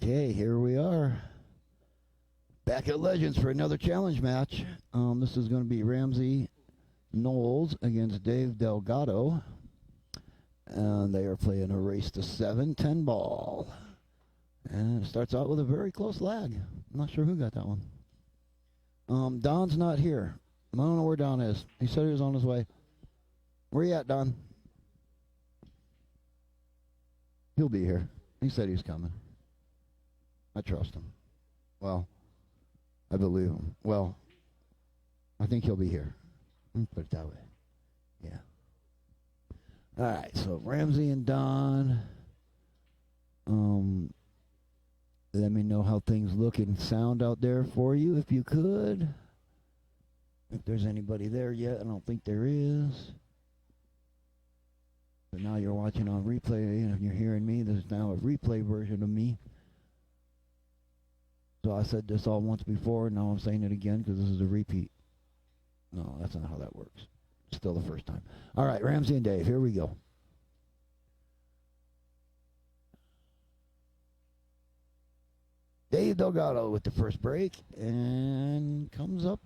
Okay, here we are. Back at Legends for another challenge match. This is going to be Ramsey Knowles against Dave Delgado. And they are playing a race to 7, 10 ball. And it starts out with a very close lag. I'm not sure who got that one. Don's not here. I don't know where Don is. He said he was on his way. Where you at, Don? He'll be here. He said he's coming. I trust him. Well, I believe him. Well, I think he'll be here. Let me put it that way. Yeah. All right, so Ramsey and Don. Let me know how things look and sound out there for you, if you could. If there's anybody there yet, I don't think there is. But now you're watching on replay, and if you're hearing me, there's now a replay version of me. So I said this all once before, now I'm saying it again because this is a repeat. No, that's not how that works. Still the first time. All right, Ramsey and Dave, here we go. Dave Delgado with the first break, and comes up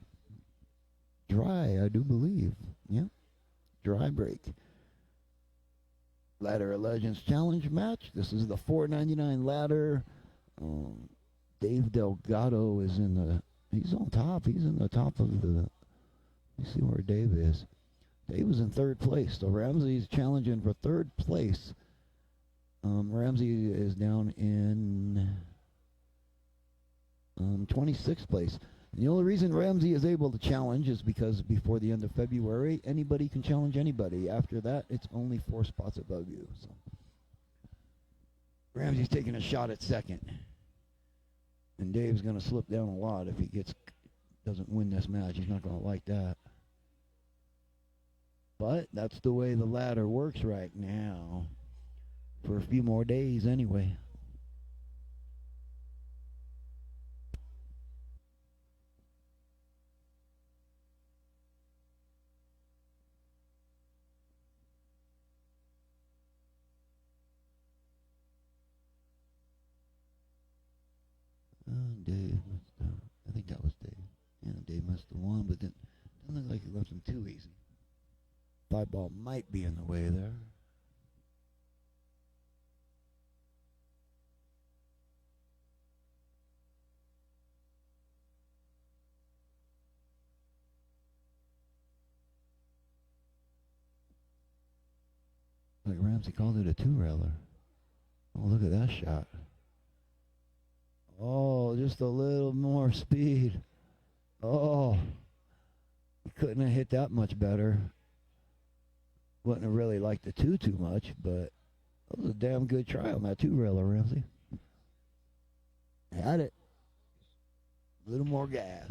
dry, I do believe. Yeah, dry break. Ladder of Legends Challenge match. This is the $4.99 ladder. Dave Delgado is he's on top. He's in the top of the, let me see where Dave is. Dave was in third place, so Ramsey's challenging for third place. Ramsey is down in 26th place. And the only reason Ramsey is able to challenge is because before the end of February, anybody can challenge anybody. After that, it's only 4 spots above you. So Ramsey's taking a shot at second. And Dave's going to slip down a lot if he doesn't win this match. He's not going to like that. But that's the way the ladder works right now. For a few more days anyway. Dave I think that was Dave. Yeah, Dave must have won, but then it doesn't look like he left him too easy. 5 ball might be in the way there. Like Ramsey called it a 2-railer. Oh, look at that shot. Oh, just a little more speed. Oh, he couldn't have hit that much better. Wouldn't have really liked the 2 too much, but that was a damn good try on that 2-railer, Ramsey. Had it. A little more gas.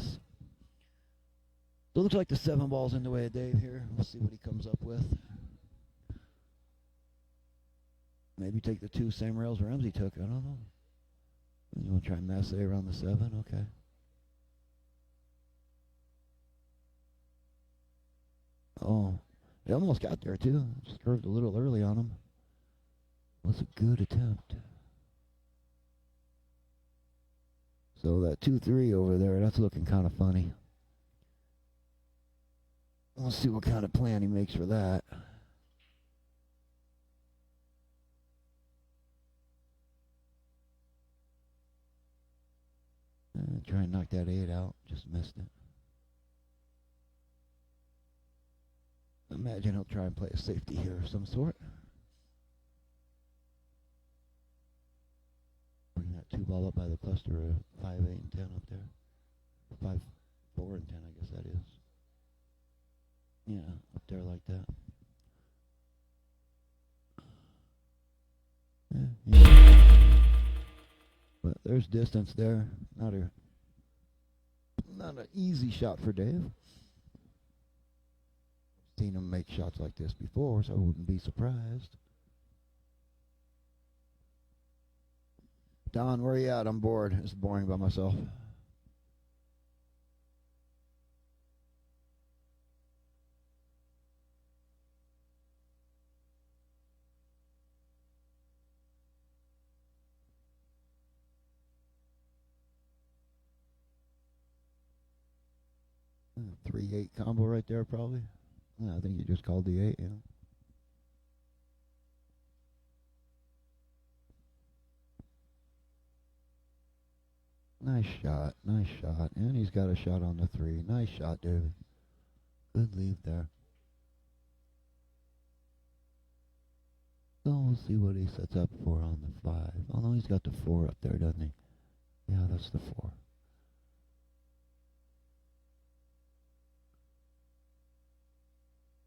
So it looks like the 7 ball's in the way of Dave here. We'll see what he comes up with. Maybe take the 2 same rails Ramsey took. I don't know. You want to try and massey around the 7? Okay. Oh, he almost got there too. Just curved a little early on him. Was a good attempt. So that 2-3 over there, that's looking kind of funny. Let's see what kind of plan he makes for that. Try and knock that 8 out. Just missed it. Imagine he'll try and play a safety here of some sort. Bring that 2 ball up by the cluster of 5, 8, and 10 up there. 5, 4, and 10, I guess that is. Yeah, up there like that. Yeah. But there's distance there. Not an easy shot for Dave. Seen him make shots like this before, so I wouldn't be surprised. Don, where are you at? I'm bored. It's boring by myself. 3-8 combo right there, probably. Yeah, I think you just called the 8, yeah. Nice shot, nice shot. And he's got a shot on the 3. Nice shot, David. Good lead there. So we'll see what he sets up for on the 5. Oh no, he's got the 4 up there, doesn't he? Yeah, that's the 4.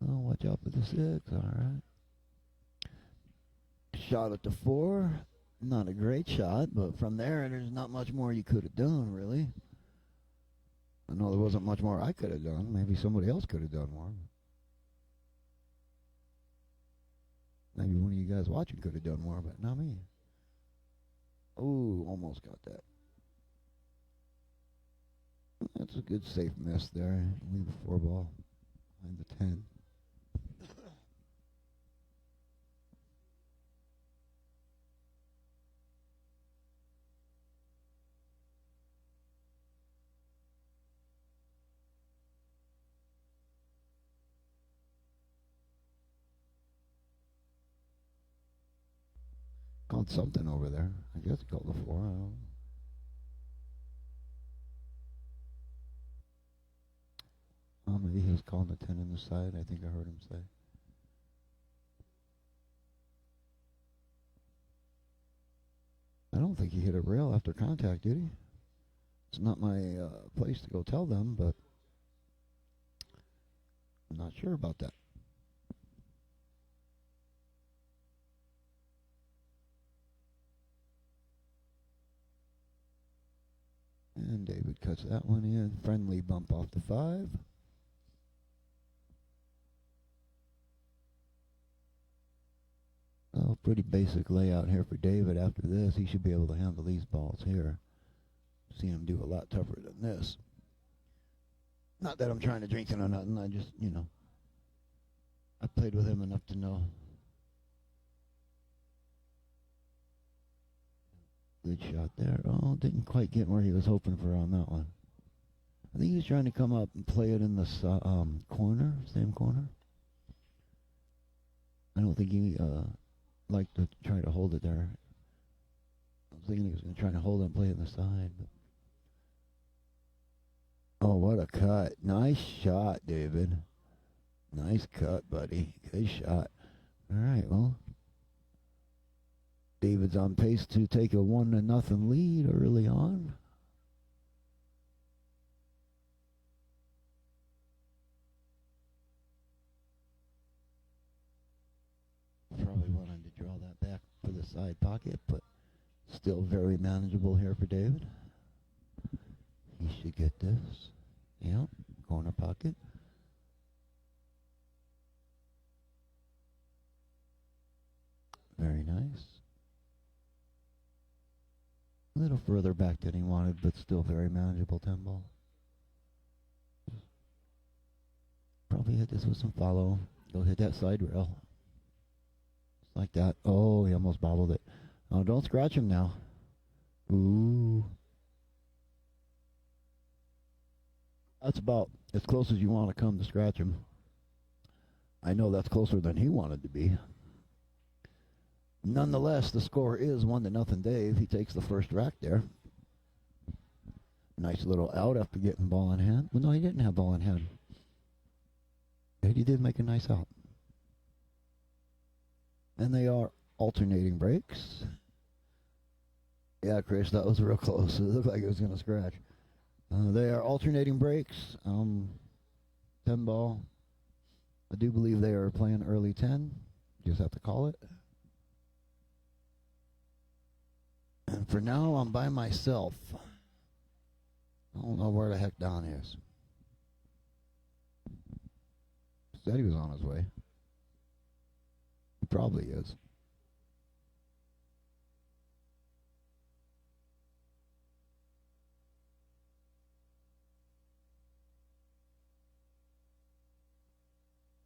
Oh, watch out for the 6, alright. Shot at the 4. Not a great shot, but from there, there's not much more you could have done, really. I know there wasn't much more I could have done. Maybe somebody else could have done more. Maybe one of you guys watching could have done more, but not me. Oh, almost got that. That's a good safe miss there. Leave the 4 ball behind the 10. Called something over there. I guess he called the 4. I don't know. Oh, maybe he was calling the 10 in the side. I think I heard him say. I don't think he hit a rail after contact, did he? It's not my place to go tell them, but I'm not sure about that. And David cuts that one in. Friendly bump off the 5. Oh, pretty basic layout here for David. After this, he should be able to handle these balls here. Seen him do a lot tougher than this. Not that I'm trying to drink it or nothing. I just, I played with him enough to know. Good shot there. Oh, didn't quite get where he was hoping for on that one. I think he was trying to come up and play it in the corner, same corner. I don't think he liked to try to hold it there. I was thinking he was going to try to hold it and play it in the side. But oh, what a cut. Nice shot, David. Nice cut, buddy. Good shot. All right, well, David's on pace to take a 1-0 lead early on. Probably wanted to draw that back for the side pocket, but still very manageable here for David. He should get this. Yep, corner pocket. Very nice. A little further back than he wanted, but still very manageable 10 ball. Probably hit this with some follow. Go hit that side rail. Just like that. Oh, he almost bobbled it. Oh, don't scratch him now. Ooh. That's about as close as you want to come to scratch him. I know that's closer than he wanted to be. Nonetheless, the score is 1-0 Dave. He takes the first rack there. Nice little out after getting ball in hand. Well, no, he didn't have ball in hand. But he did make a nice out. And they are alternating breaks. Yeah, Chris, that was real close. It looked like it was going to scratch. They are alternating breaks. 10 ball. I do believe they are playing early 10. Just have to call it. And for now, I'm by myself. I don't know where the heck Don is. Said he was on his way. He probably is.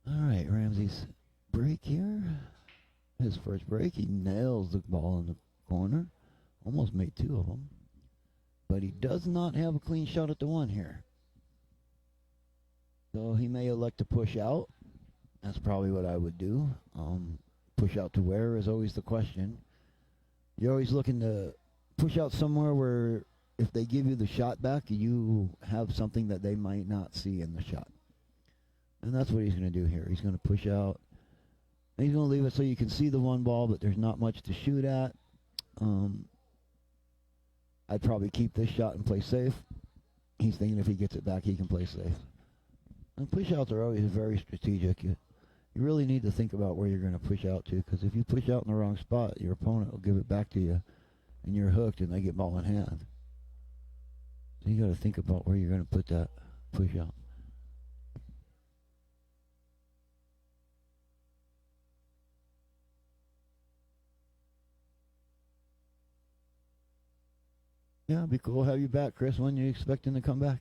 All right, Ramsey's break here. His first break, he nails the ball in the corner. Almost made 2 of them. But he does not have a clean shot at the 1 here. So he may elect to push out. That's probably what I would do. Push out to where is always the question. You're always looking to push out somewhere where if they give you the shot back, you have something that they might not see in the shot. And that's what he's going to do here. He's going to push out. And he's going to leave it so you can see the one ball, but there's not much to shoot at. I'd probably keep this shot and play safe. He's thinking if he gets it back, he can play safe. And push outs are always very strategic. You really need to think about where you're going to push out to, because if you push out in the wrong spot, your opponent will give it back to you, and you're hooked, and they get ball in hand. So you got to think about where you're going to put that push out. Yeah, it'd be cool to have you back, Chris. When are you expecting to come back?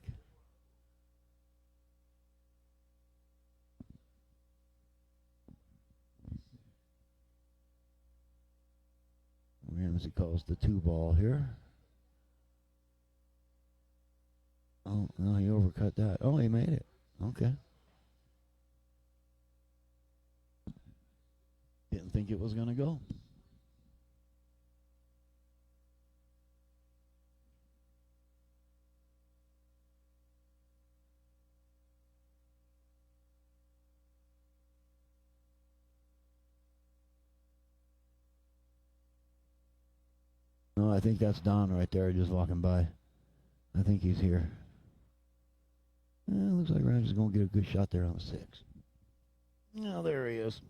Ramsey calls the 2-ball here. Oh, no, he overcut that. Oh, he made it. Okay. Didn't think it was going to go. No, I think that's Don right there just walking by. I think he's here. Looks like Ramsey's going to get a good shot there on the 6. Oh, there he is.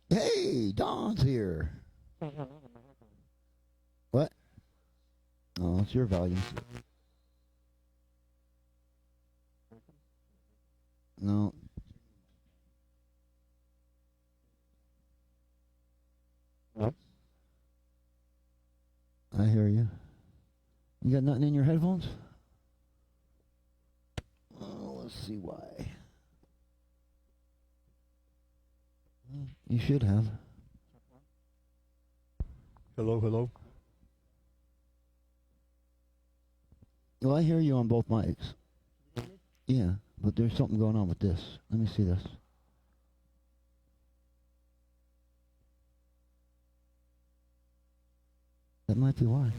Hey, Don's here. What? Oh, it's your volume. No. I hear you. You got nothing in your headphones? Oh, let's see why. You should have. Hello, hello. Well, I hear you on both mics. Yeah, but there's something going on with this. Let me see this. That might be why.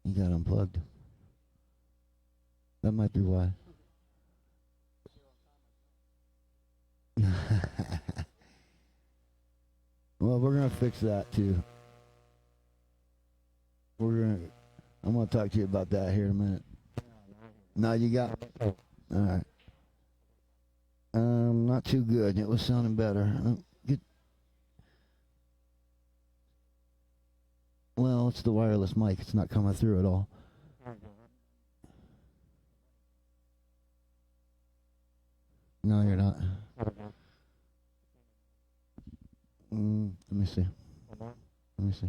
You got unplugged. That might be why. Well, we're gonna fix that too. I'm gonna talk to you about that here in a minute. No, you got. All right. Not too good. It was sounding better. Well, it's the wireless mic. It's not coming through at all. No, you're not. Let me see. Let me see.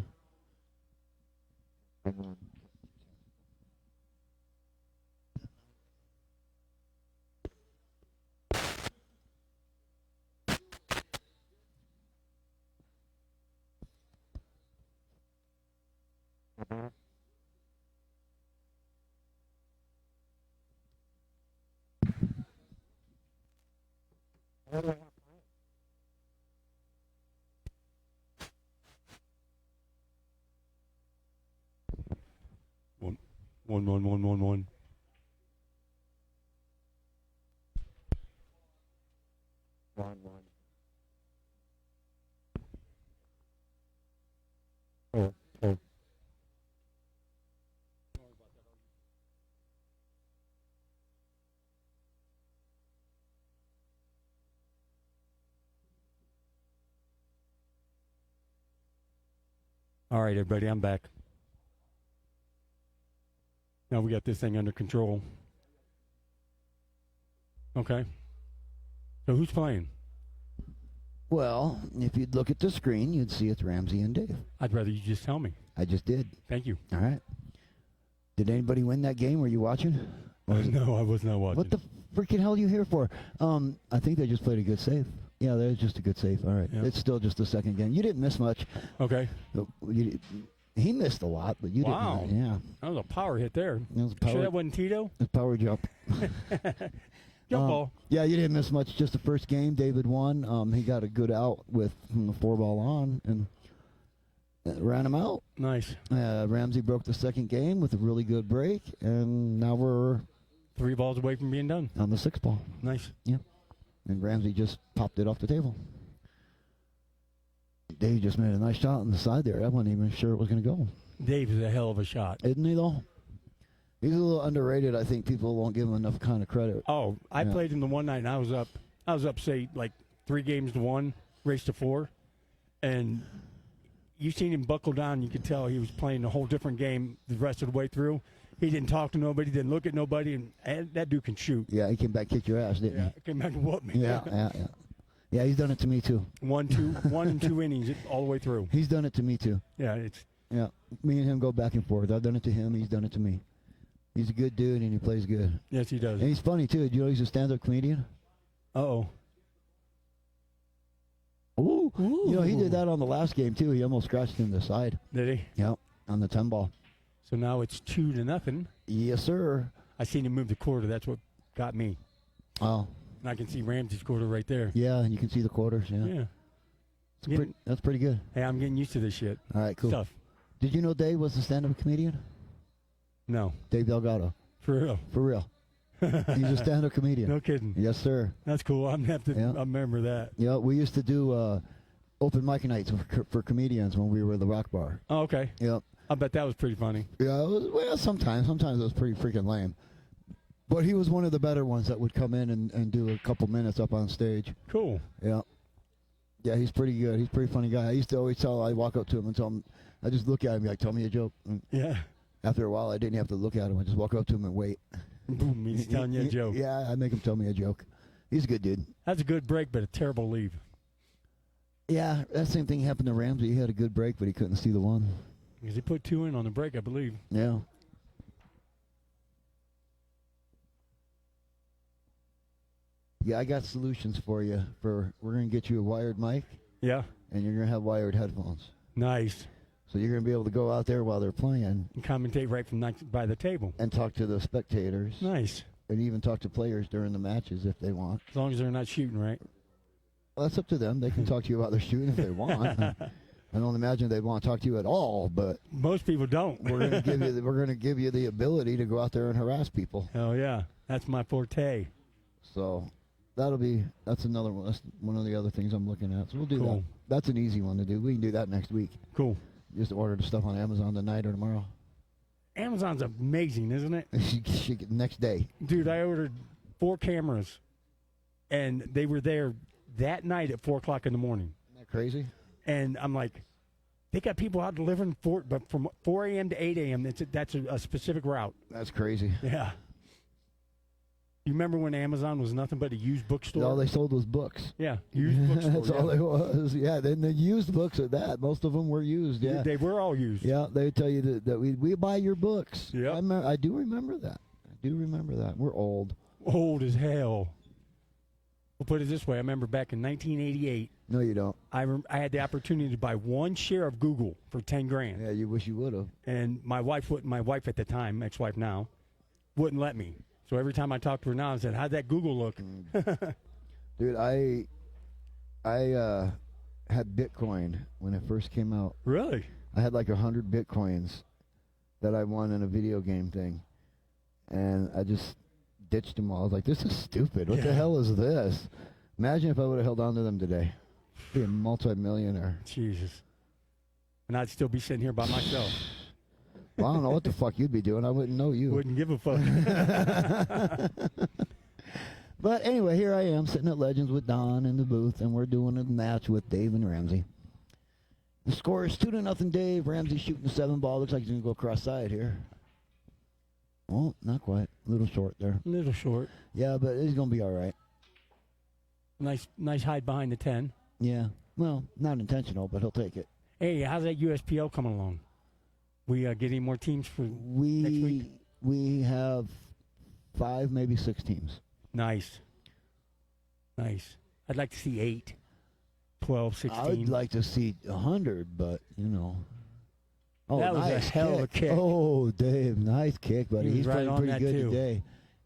One. All right, everybody, I'm back. Now we got this thing under control. Okay. So who's playing? Well, if you'd look at the screen, you'd see it's Ramsey and Dave. I'd rather you just tell me. I just did. Thank you. All right. Did anybody win that game? Were you watching? No, I was not watching. What the freaking hell are you here for? I think they just played a good save. Yeah, that was just a good save. All right. Yeah. It's still just the second game. You didn't miss much. Okay. He missed a lot, but you Wow. didn't. Yeah. That was a power hit there. It was a power, Sure that wasn't Tito? it was a power jump. Jump ball. Yeah, you didn't miss much. Just the first game, David won. He got a good out from the 4-ball on and ran him out. Nice. Ramsey broke the second game with a really good break, and now we're 3 balls away from being done. on the 6-ball. Nice. And Ramsey just popped it off the table. Dave just made a nice shot on the side there. I wasn't even sure it was going to go. Dave is a hell of a shot. Isn't he, though? He's a little underrated. I think people won't give him enough kind of credit. Oh, I played him the one night, and I was up, say, like 3-1, race to 4. And you seen him buckle down. You could tell he was playing a whole different game the rest of the way through. He didn't talk to nobody, didn't look at nobody, and that dude can shoot. Yeah, he came back, kicked your ass, didn't He came back and whooped me. Yeah. Yeah, he's done it to me, too. 1 and 2 innings all the way through. He's done it to me, too. Yeah, it's Yeah, me and him go back and forth. I've done it to him. He's done it to me. He's a good dude, and he plays good. yes, he does. And he's funny, too. Do you know he's a stand-up comedian? Uh-oh. Ooh. You know, he did that on the last game, too. He almost scratched him the side. Did he? Yep, on the 10-ball. So now it's 2-0. Yes, sir. I seen him move the quarter. That's what got me. Oh, And I can see Ramsey's quarter right there. yeah, and you can see the quarters, yeah. Yeah. That's pretty good. Hey, I'm getting used to this shit. All right, cool. Stuff. Did you know Dave was a stand-up comedian? No. Dave Delgado. For real. For real. He's a stand-up comedian. No kidding. Yes, sir. That's cool. I'm going to have to Yeah. remember that. Yeah, we used to do open mic nights for comedians when we were the Rock Bar. Oh, okay. Yep. I bet that was pretty funny. Yeah, it was, well, sometimes it was pretty freaking lame. But he was one of the better ones that would come in and do a couple minutes up on stage. Cool. Yeah. Yeah, he's pretty good. He's a pretty funny guy. I used to always I'd walk up to him and tell him, I just look at him and be like, tell me a joke. And Yeah. after a while, I didn't have to look at him. I just walk up to him and wait. Boom. He's telling you a joke. Yeah, I make him tell me a joke. He's a good dude. That's a good break, but a terrible leave. Yeah, that same thing happened to Ramsey. He had a good break, but he couldn't see the one. Because he put 2 in on the break, I believe. Yeah. Yeah, I got solutions for you. We're going to get you a wired mic, Yeah. and you're going to have wired headphones. Nice. So you're going to be able to go out there while they're playing And commentate right from by the table. and talk to the spectators Nice. and even talk to players during the matches if they want. As long as they're not shooting, right? Well, that's up to them. They can talk to you while they're shooting if they want. I don't imagine they'd want to talk to you at all, but Most people don't. we're going to give you the ability to go out there and harass people. Hell yeah. That's my forte. So that's another one. That's one of the other things I'm looking at. So we'll do Cool. that. That's an easy one to do. We can do that next week. Cool. Just order the stuff on Amazon tonight or tomorrow. Amazon's amazing, isn't it? Next day. Dude, I ordered 4 cameras, and they were there that night at 4 o'clock in the morning. Isn't that crazy? And I'm like, they got people out delivering but from 4 a.m. to 8 a.m. That's a specific route. That's crazy. Yeah. You remember when Amazon was nothing but a used bookstore? All they sold was books. Yeah, used bookstore. That's all it was. Yeah, then the used books at that. Most of them were used. Yeah, They were all used. yeah. They tell you that we buy your books. Yep. I do remember that. We're old. Old as hell. We'll put it this way. I remember back in 1988, No, you don't. I had the opportunity to buy 1 share of Google for $10,000. Yeah, you wish you would have. And my wife at the time, ex-wife now, wouldn't let me. So every time I talked to her now, I said, "How'd that Google look?" Dude, I had Bitcoin when it first came out. Really? I had like 100 Bitcoins that I won in a video game thing, and I just ditched them all. I was like, "This is stupid. What the hell is this?" Imagine if I would have held on to them today. Be a multi-millionaire. Jesus. And I'd still be sitting here by myself. Well, I don't know what the fuck you'd be doing. I wouldn't know you. Wouldn't give a fuck. But anyway, here I am sitting at Legends with Don in the booth, and we're doing a match with Dave and Ramsey. The score is 2-0 Dave. Ramsey shooting the 7-ball. Looks like he's going to go cross-side here. Well, not quite. A little short there. A little short. Yeah, but he's going to be all right. Nice hide behind the 10. Yeah. Well, not intentional, but he'll take it. Hey, how's that USPL coming along? We get any more teams for next week? We have 5, maybe 6 teams. Nice. I'd like to see 8, 12, 16. I'd like to see 100, but, Oh, that was nice a hell of a kick. Oh, Dave, nice kick, buddy. He's right playing on pretty that good too. today.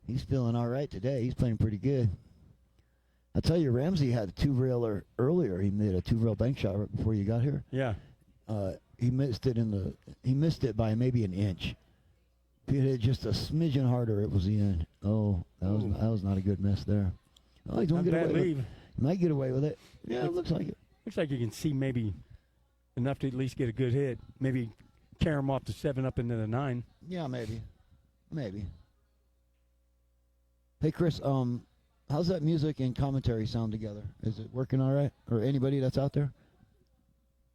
He's feeling all right today. He's playing pretty good. I tell you, Ramsey had a 2-railer earlier. He made a 2-rail bank shot right before you got here. Yeah. He missed it by maybe an inch. If he hit it just a smidgen harder, it was in. Oh, that was not a good miss there. Oh, he's going to get away with it. He might get away with it. Yeah, it looks like it. Looks like you can see maybe enough to at least get a good hit. Maybe carry him off the 7 up into the 9. Yeah, maybe. Hey, Chris, how's that music and commentary sound together? Is it working all right? Or anybody that's out there?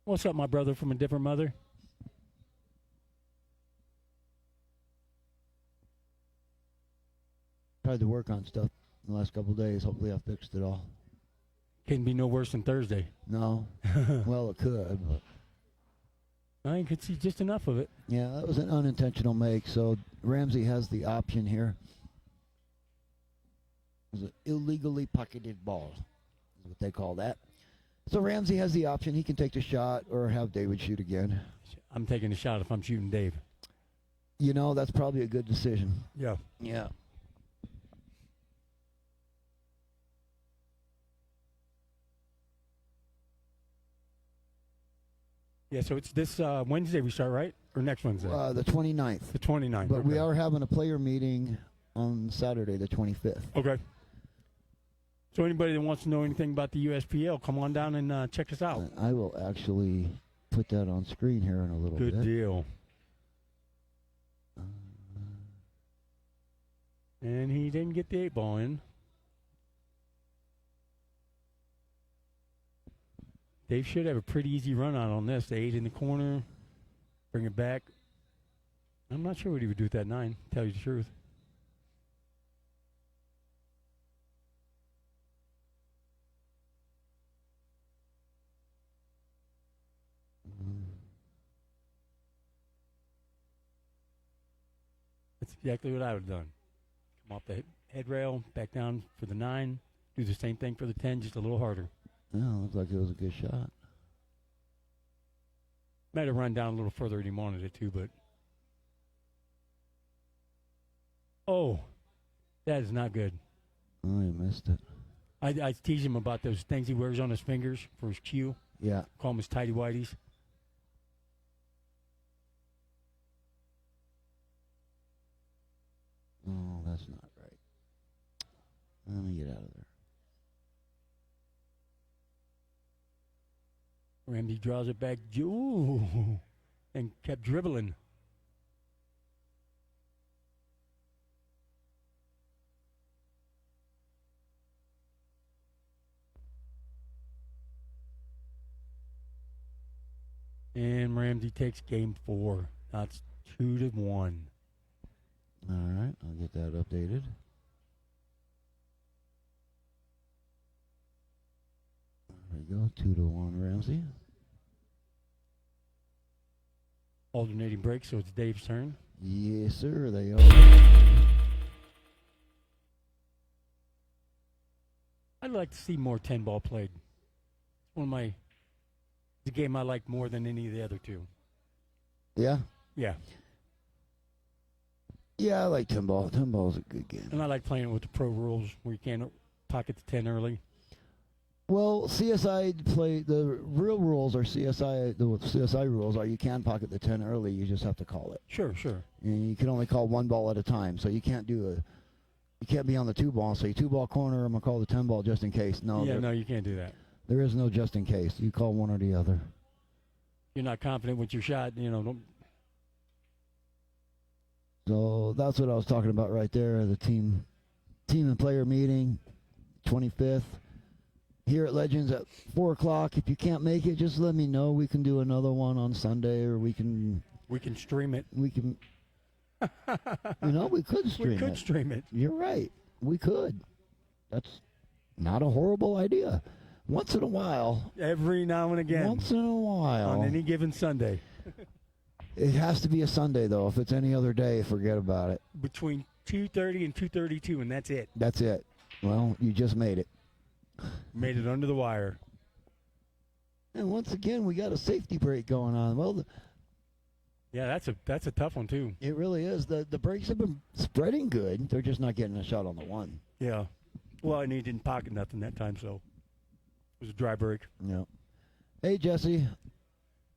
What's up, my brother from a different mother? Tried to work on stuff in the last couple of days. Hopefully I fixed it all. Couldn't be no worse than Thursday. No. Well, it could, but I could see just enough of it. yeah, that was an unintentional make. So Ramsey has the option here. It was an illegally pocketed ball, is what they call that. So Ramsey has the option. He can take the shot or have David shoot again. I'm taking a shot if I'm shooting Dave. That's probably a good decision. Yeah. Yeah. Yeah, so it's this Wednesday we start, right? Or next Wednesday? The 29th. The 29th. But we okay. are having a player meeting on Saturday, the 25th. Okay. So anybody that wants to know anything about the USPL, come on down and check us out. I will actually put that on screen here in a little bit. Good deal. And he didn't get the 8-ball in. Dave should have a pretty easy run out on this. The 8 in the corner, bring it back. I'm not sure what he would do with that 9, tell you the truth. That's exactly what I would have done. Come off the head rail, back down for the 9, do the same thing for the 10, just a little harder. Yeah, looks like it was a good shot. Might have run down a little further than he wanted it to, but. Oh, that is not good. Oh, he missed it. I tease him about those things he wears on his fingers for his cue. Yeah. Call them his tighty whities. Oh, that's not right. Let me get out of there. Ramsey draws it back. Ooh, and kept dribbling. And Ramsey takes game 4. That's 2-1. All right, I'll get that updated. There we go, 2-1 Ramsey. Alternating breaks, so it's Dave's turn. Yes, sir, they are. I'd like to see more 10-ball played. It's the game I like more than any of the other two. Yeah? Yeah. Yeah, I like 10-ball. 10-ball is a good game. And I like playing with the pro rules where you can't pocket the 10 early. Well, the real rules are the CSI rules are you can pocket the 10 early, you just have to call it. Sure. And you can only call one ball at a time, so you can't be on the 2-ball and say 2-ball corner, I'm going to call the 10-ball just in case. No, you can't do that. There is no just in case. You call one or the other. You're not confident with your shot, don't. So that's what I was talking about right there, the team and player meeting, 25th. Here at Legends at 4 o'clock. If you can't make it, just let me know. We can do another one on Sunday, or we can stream it. We can. We could stream it. We could stream it. You're right. We could. That's not a horrible idea. Once in a while. Every now and again. Once in a while. On any given Sunday. It has to be a Sunday, though. If it's any other day, forget about it. Between 2:30 and 2:32, and that's it. That's it. Well, you just made it. Made it under the wire. And once again, we got a safety break going on. Well, Yeah, that's a tough one, too. it really is. The breaks have been spreading good. They're just not getting a shot on the one. Yeah. Well, and he didn't pocket nothing that time, so it was a dry break. Yeah. Hey, Jesse.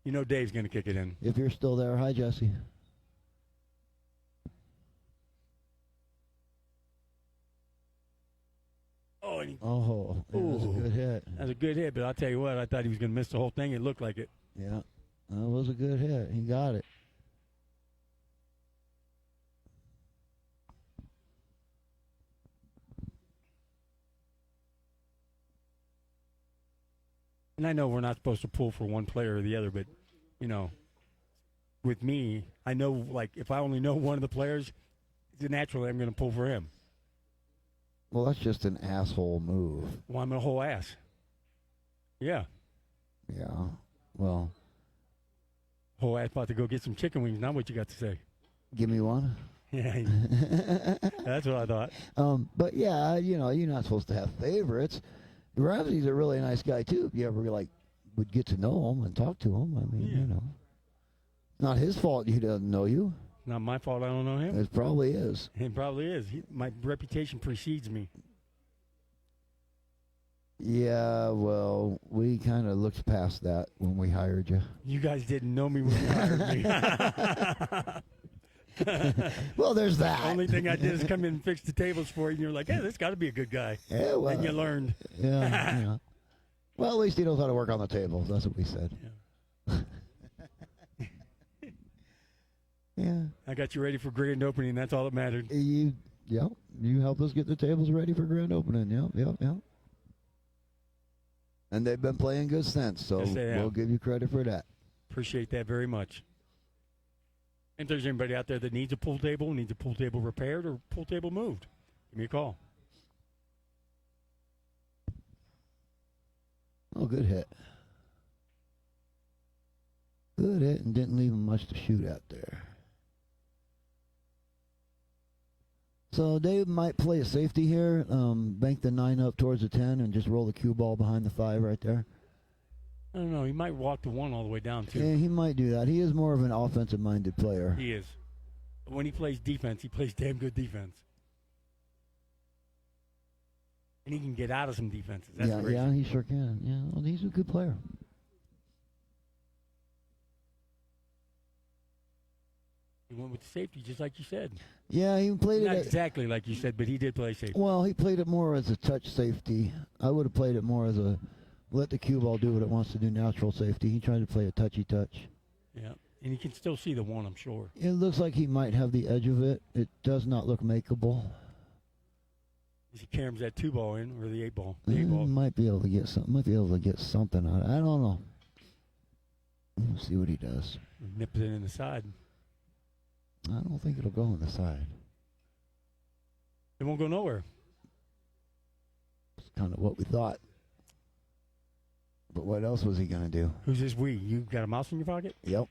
You know Dave's going to kick it in. If you're still there, hi, Jesse. Oh, and That was a good hit. That was a good hit, but I'll tell you what, I thought he was going to miss the whole thing. It looked like it. Yeah, that was a good hit. He got it. And I know we're not supposed to pull for one player or the other, but, you know, with me, I know, like, if I only know one of the players, naturally I'm going to pull for him. Well, that's just an asshole move. Well, I'm a whole ass. Yeah. Yeah. Well, Whole ass about to go get some chicken wings. Not what you got to say. give me one. Yeah. That's what I thought. But yeah, you know, you're not supposed to have favorites. Ramsey's a really nice guy too. If you ever would get to know him and talk to him, I mean, you know, not his fault he doesn't know you. Not my fault I don't know him. It probably is. It probably is. My reputation precedes me. Yeah, well, we kind of looked past that when we hired you. You guys didn't know me when you hired me. Well, there's that. Only thing I did is come in and fix the tables for you, and you're like, hey, this got to be a good guy. Yeah, well, And you learned. Yeah, yeah. Well, at least he knows how to work on the tables. That's what we said. Yeah. Yeah. I got you ready for grand opening. That's all that mattered. You helped us get the tables ready for grand opening. Yep. And they've been playing good since, so Yes, they have. we'll give you credit for that. Appreciate that very much. If there's anybody out there that needs a pool table repaired or pool table moved, give me a call. Oh, good hit. Good hit and didn't leave him much to shoot at there. So Dave might play a safety here, bank the 9 up towards the 10 and just roll the cue ball behind the 5 right there. I don't know. He might walk the 1 all the way down, too. Yeah, he might do that. He is more of an offensive-minded player. He is. When he plays defense, he plays damn good defense. And he can get out of some defenses. That's crazy. Yeah, he sure can. Yeah, well, he's a good player. He went with the safety, just like you said. Yeah, he played Not it. exactly like you said, but he did play safety. Well, he played it more as a touch safety. I would have played it more as a let the cue ball do what it wants to do, natural safety. He tried to play a touchy touch. Yeah, and he can still see the 1, I'm sure. It looks like he might have the edge of it. It does not look makeable. Is he carries that 2 ball in or the 8 ball? The 8 ball. Might be able to get something. Might be able to get something out. I don't know. We'll see what he does. Nips it in the side. I don't think it'll go on the side. It won't go nowhere. It's kind of what we thought. But what else was he going to do? Who's this we? You got a mouse in your pocket? Yep.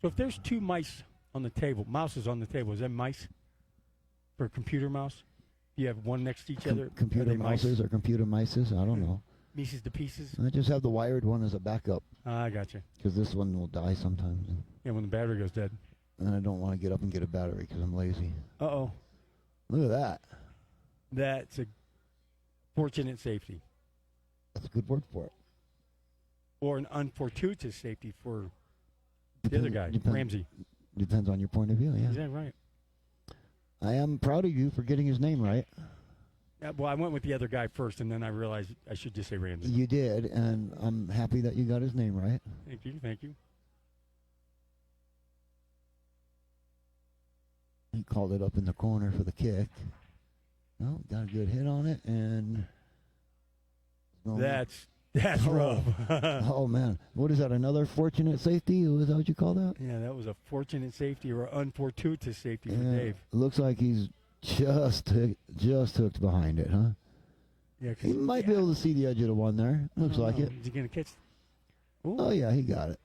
So if there's 2 mice on the table, mouses on the table, is that mice for a computer mouse? You have one next to each other? Computer Are they mice? mouses or computer mices? I don't know. Pieces to pieces? I just have the wired one as a backup I got you. because this one will die sometimes. Yeah, when the battery goes dead. And I don't want to get up and get a battery because I'm lazy. Uh-oh. Look at that. That's a fortunate safety. That's a good word for it. Or an unfortuitous safety for the other guy, Ramsey. Depends on your point of view, yeah. Is that right? I am proud of you for getting his name right. Yeah, well, I went with the other guy first, and then I realized I should just say Ramsey. You did, and I'm happy that you got his name right. Thank you, thank you. He called it up in the corner for the kick. Well, got a good hit on it, and... That's rough. Oh, man. What is that, another fortunate safety? Is that what you call that? Yeah, that was a fortunate safety or unfortuitous safety for Dave. It looks like he's just hooked behind it, huh? Yeah, He might be able to see the edge of the one there. Looks like it. Is he going to catch? Ooh. Oh, yeah, he got it.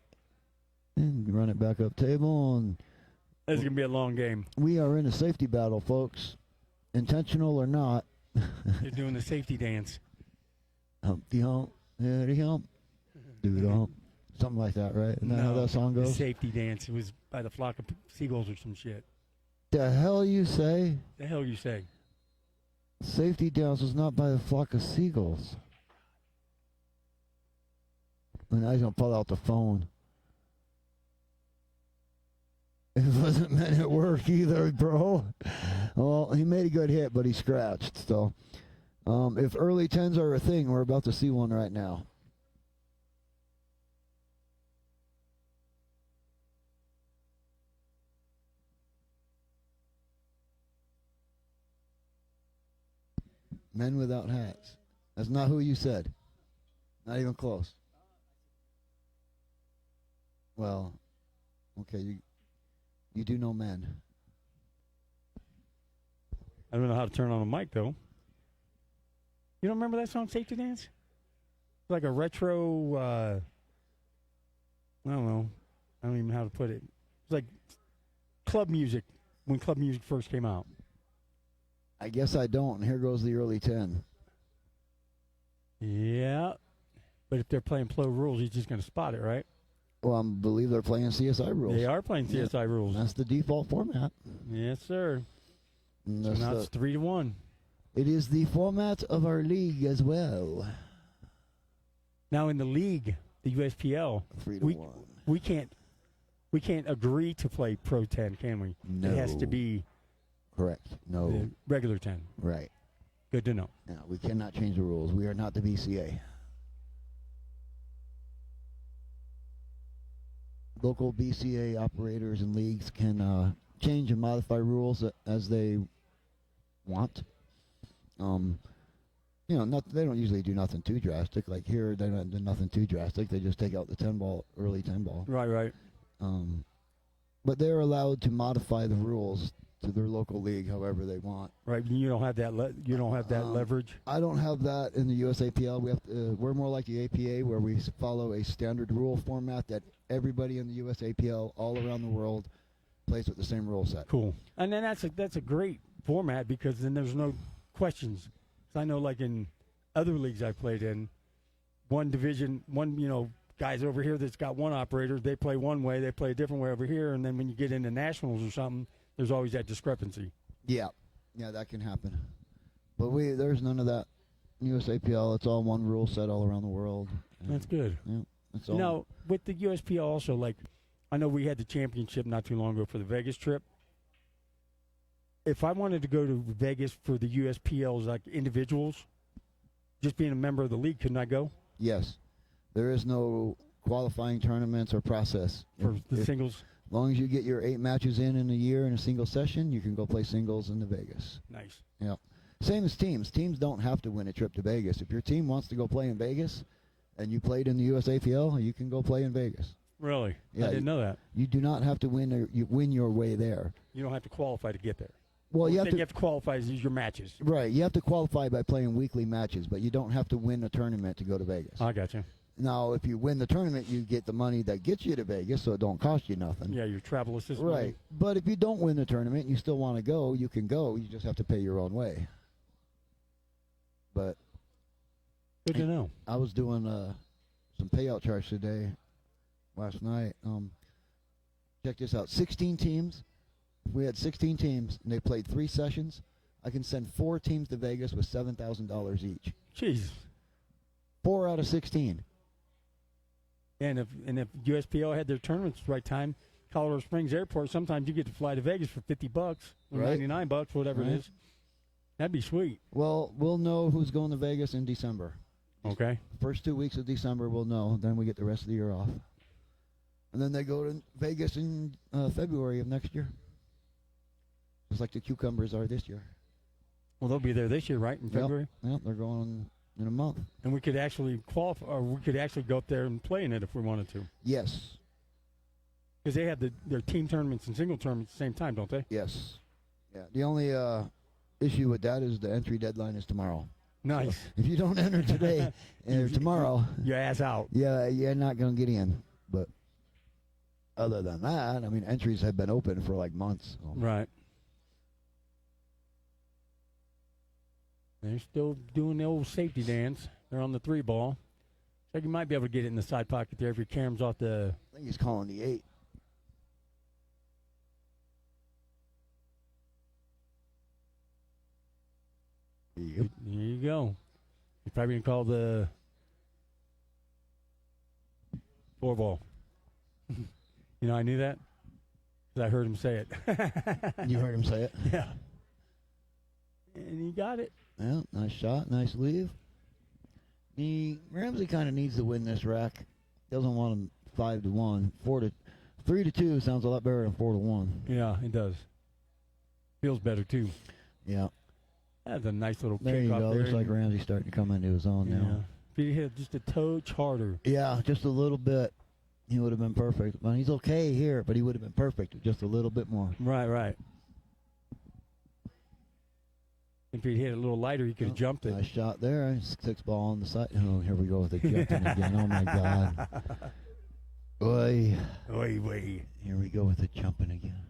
And run it back up table. And This is going to be a long game. we are in a safety battle, folks. Intentional or not. They're doing the safety dance. Humpty hump, hitty hump, doodle hump. Something like that, right? Isn't that how that song The goes? safety dance. It was by the flock of seagulls or some shit. The hell you say? The hell you say? Safety dance was not by a flock of seagulls. And I was going to pull out the phone. It wasn't meant at work either, bro. Well, he made a good hit, but he scratched. So, if early 10s are a thing, we're about to see one right now. Men without hats. That's not who you said. Not even close. Well, okay, you do know men. I don't know how to turn on a mic, though. You don't remember that song, Safety Dance? It's like a retro, I don't know. I don't even know how to put it. It's like club music, when club music first came out. I guess I don't, and here goes the early 10. Yeah. But if they're playing Pro Rules, he's just going to spot it, right? Well, I believe they're playing CSI rules. They are playing CSI rules. That's the default format. Yes, sir. And So that's now it's 3-1. it is the format of our league as well. Now in the league, the USPL, 3-1. we can't agree to play Pro 10, can we? No. It has to be Correct. No. the regular 10. Right. Good to know. No, we cannot change the rules. We are not the BCA. Local BCA operators and leagues can change and modify rules as they want. You know, they don't usually do nothing too drastic. Like here, they don't do nothing too drastic. They just take out the 10-ball, early 10-ball. Right. But they're allowed to modify the rules to their local league however they want. Right. You don't have that. You don't have that leverage. I don't have that in the USAPL. We're more like the APA, where we follow a standard rule format that everybody in the USAPL all around the world plays with the same rule set. Cool. And then that's a great format because then there's no questions. 'Cause I know, like in other leagues I played in, one division, guys over here that's got one operator, they play one way, they play a different way over here, and then when you get into nationals or something, there's always that discrepancy. Yeah, that can happen. But there's none of that in USAPL. It's all one rule set all around the world. That's good. Yeah, that's all. Now, with the USPL also, like, I know we had the championship not too long ago for the Vegas trip. If I wanted to go to Vegas for the USPLs, like individuals, just being a member of the league, couldn't I go? Yes. There is no qualifying tournaments or process. For the singles? As long as you get your 8 matches in a year in a single session, you can go play singles in the Vegas. Nice. Yeah. Same as teams. Teams don't have to win a trip to Vegas. If your team wants to go play in Vegas and you played in the USAPL, you can go play in Vegas. Really? Yeah, I didn't know that. You do not have to win your way there. You don't have to qualify to get there. Well, you have to qualify as your matches. Right. You have to qualify by playing weekly matches, but you don't have to win a tournament to go to Vegas. I got you. Now, if you win the tournament, you get the money that gets you to Vegas, so it don't cost you nothing. Yeah, your travel assistance. Right. Money. But if you don't win the tournament and you still want to go, you can go. You just have to pay your own way. But good to know. I was doing some payout charts today, last night. Check this out. 16 teams. We had 16 teams, and they played 3 sessions. I can send 4 teams to Vegas with $7,000 each. Jeez. 4 out of 16. And if USPL had their tournaments right time, Colorado Springs Airport, sometimes you get to fly to Vegas for $50 or right. $99, whatever right. it is. That'd be sweet. Well, we'll know who's going to Vegas in December. Okay. First 2 weeks of December, we'll know. Then we get the rest of the year off. And then they go to Vegas in February of next year. Just like the Cucumbers are this year. Well, they'll be there this year, right, in February? Yep, they're going in a month. And we could actually qualify, or we could actually go up there and play in it if we wanted to. Yes. Because they have their team tournaments and single tournaments at the same time, don't they? Yes. Yeah. The only issue with that is the entry deadline is tomorrow. Nice. So if you don't enter today or tomorrow, your ass out. yeah, you're not going to get in. But other than that, I mean, entries have been open for like months. So. Right. They're still doing the old safety dance. They're on the 3 ball. So you might be able to get it in the side pocket there if your cam's off the. I think he's calling the 8. Yep. There you go. You're probably going to call the 4 ball. You know, I knew that because I heard him say it. You heard him say it? Yeah. And he got it. Yeah, nice shot, nice leave. Ramsey kind of needs to win this rack. Doesn't want him 5-1. 3-2 sounds a lot better than 4-1. Yeah, it does. Feels better too. Yeah. That's a nice little There kick you off go. there. Looks like Ramsey's starting to come into his own now. If he hit just a touch harder. Yeah, just a little bit. He would have been perfect. Well, he's okay here, but he would have been perfect with just a little bit more. Right. If he'd hit it a little lighter, he could have jumped it. Nice shot there. 6 ball on the side. Oh, here we go with the jumping again. Oh, my God. Oy. Oy. Here we go with the jumping again.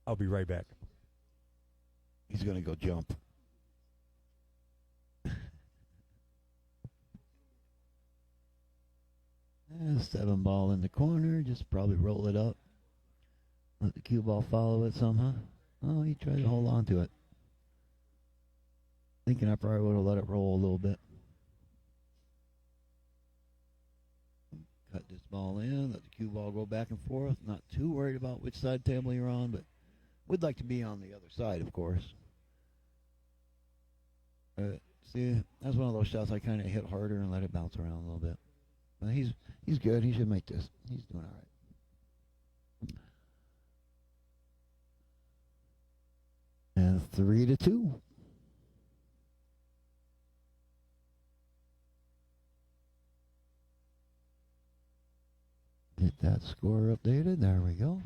I'll be right back. He's going to go jump. 7 ball in the corner. Just probably roll it up. Let the cue ball follow it somehow. Oh, he tried to hold on to it. Thinking I probably would have let it roll a little bit. Cut this ball in. Let the cue ball go back and forth. Not too worried about which side table you're on, but would like to be on the other side, of course. See, that's one of those shots I kind of hit harder and let it bounce around a little bit. But he's good. He should make this. He's doing all right. And 3-2. Get that score updated. There we go.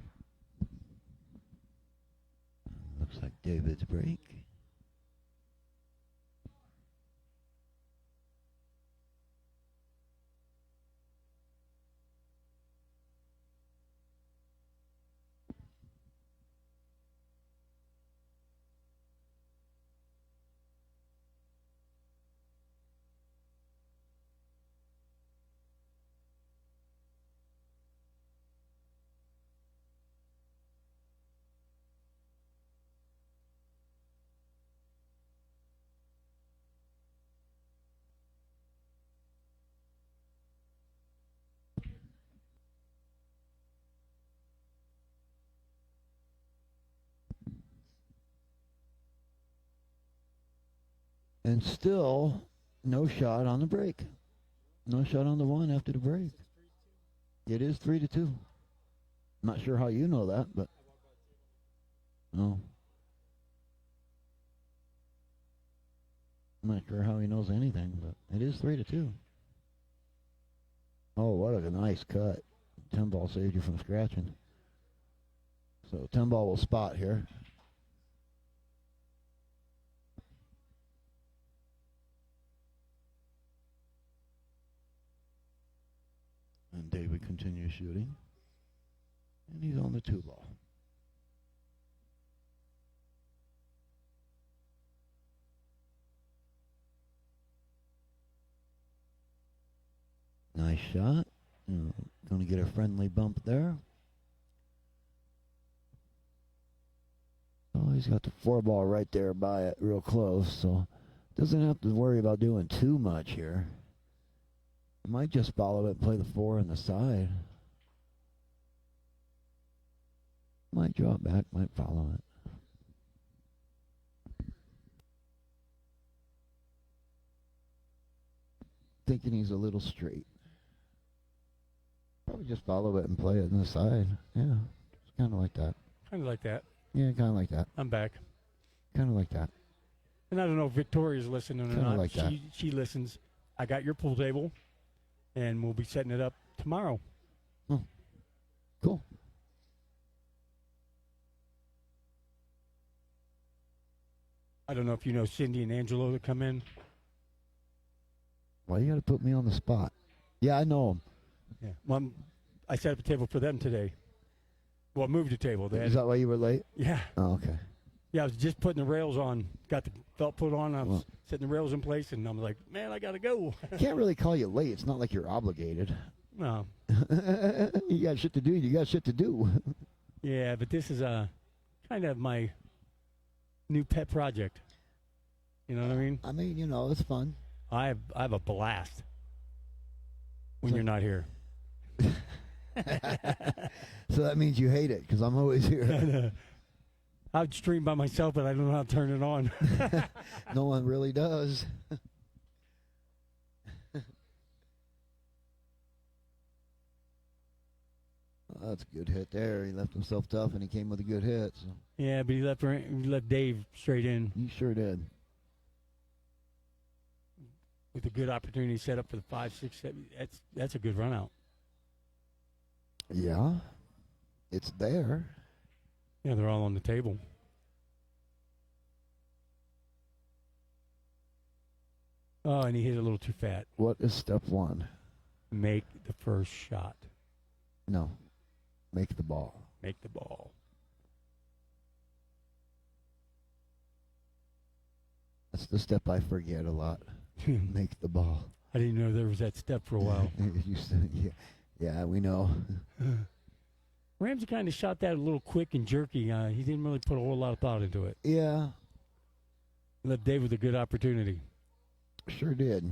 Looks like David's break. And still, no shot on the break. No shot on the 1 after the break. It is 3-2. Not sure how you know that, but no. I'm not sure how he knows anything, but it is 3-2. Oh, what a nice cut. 10 ball saved you from scratching. So 10 ball will spot here. And David continues shooting. And he's on the 2 ball. Nice shot. Going to get a friendly bump there. Oh, he's got the 4 ball right there by it, real close. So doesn't have to worry about doing too much here. Might just follow it and play the 4 on the side. Might draw it back, might follow it. Thinking he's a little straight. Probably just follow it and play it on the side. Yeah, it's kind of like that. Kind of like that. Yeah, kind of like that. I'm back. Kind of like that. And I don't know if Victoria's listening or Kinda not. like that. She listens. I got your pool table, and we'll be setting it up tomorrow. Oh, cool. I don't know if you know Cindy and Angelo that come in. Why you got to put me on the spot? Yeah, I know them. Yeah. Well, I set up a table for them today. Well, I moved the table. Is that why you were late? Yeah. Oh, okay. Yeah, I was just putting the rails on. Got the felt put on. I was setting the rails in place, and I'm like, man, I got to go. Can't really call you late. It's not like you're obligated. No. You got shit to do. You got shit to do. Yeah, but this is kind of my new pet project. You know what I mean? I mean, you know, it's fun. I have a blast when you're not here. So that means you hate it because I'm always here. I would stream by myself, but I don't know how to turn it on. No one really does. Oh, that's a good hit there. He left himself tough, and he came with a good hit. So. Yeah, but he left Dave straight in You sure did. with a good opportunity set up for the 5, 6, 7. That's a good run out. Yeah, it's there. Yeah, they're all on the table. Oh, and he hit a little too fat. What is step one? Make the first shot. No, make the ball. Make the ball. That's the step I forget a lot. Make the ball. I didn't know there was that step for a while. Yeah, we know. Ramsey kind of shot that a little quick and jerky. He didn't really put a whole lot of thought into it. Yeah, Left Dave with a good opportunity. sure did.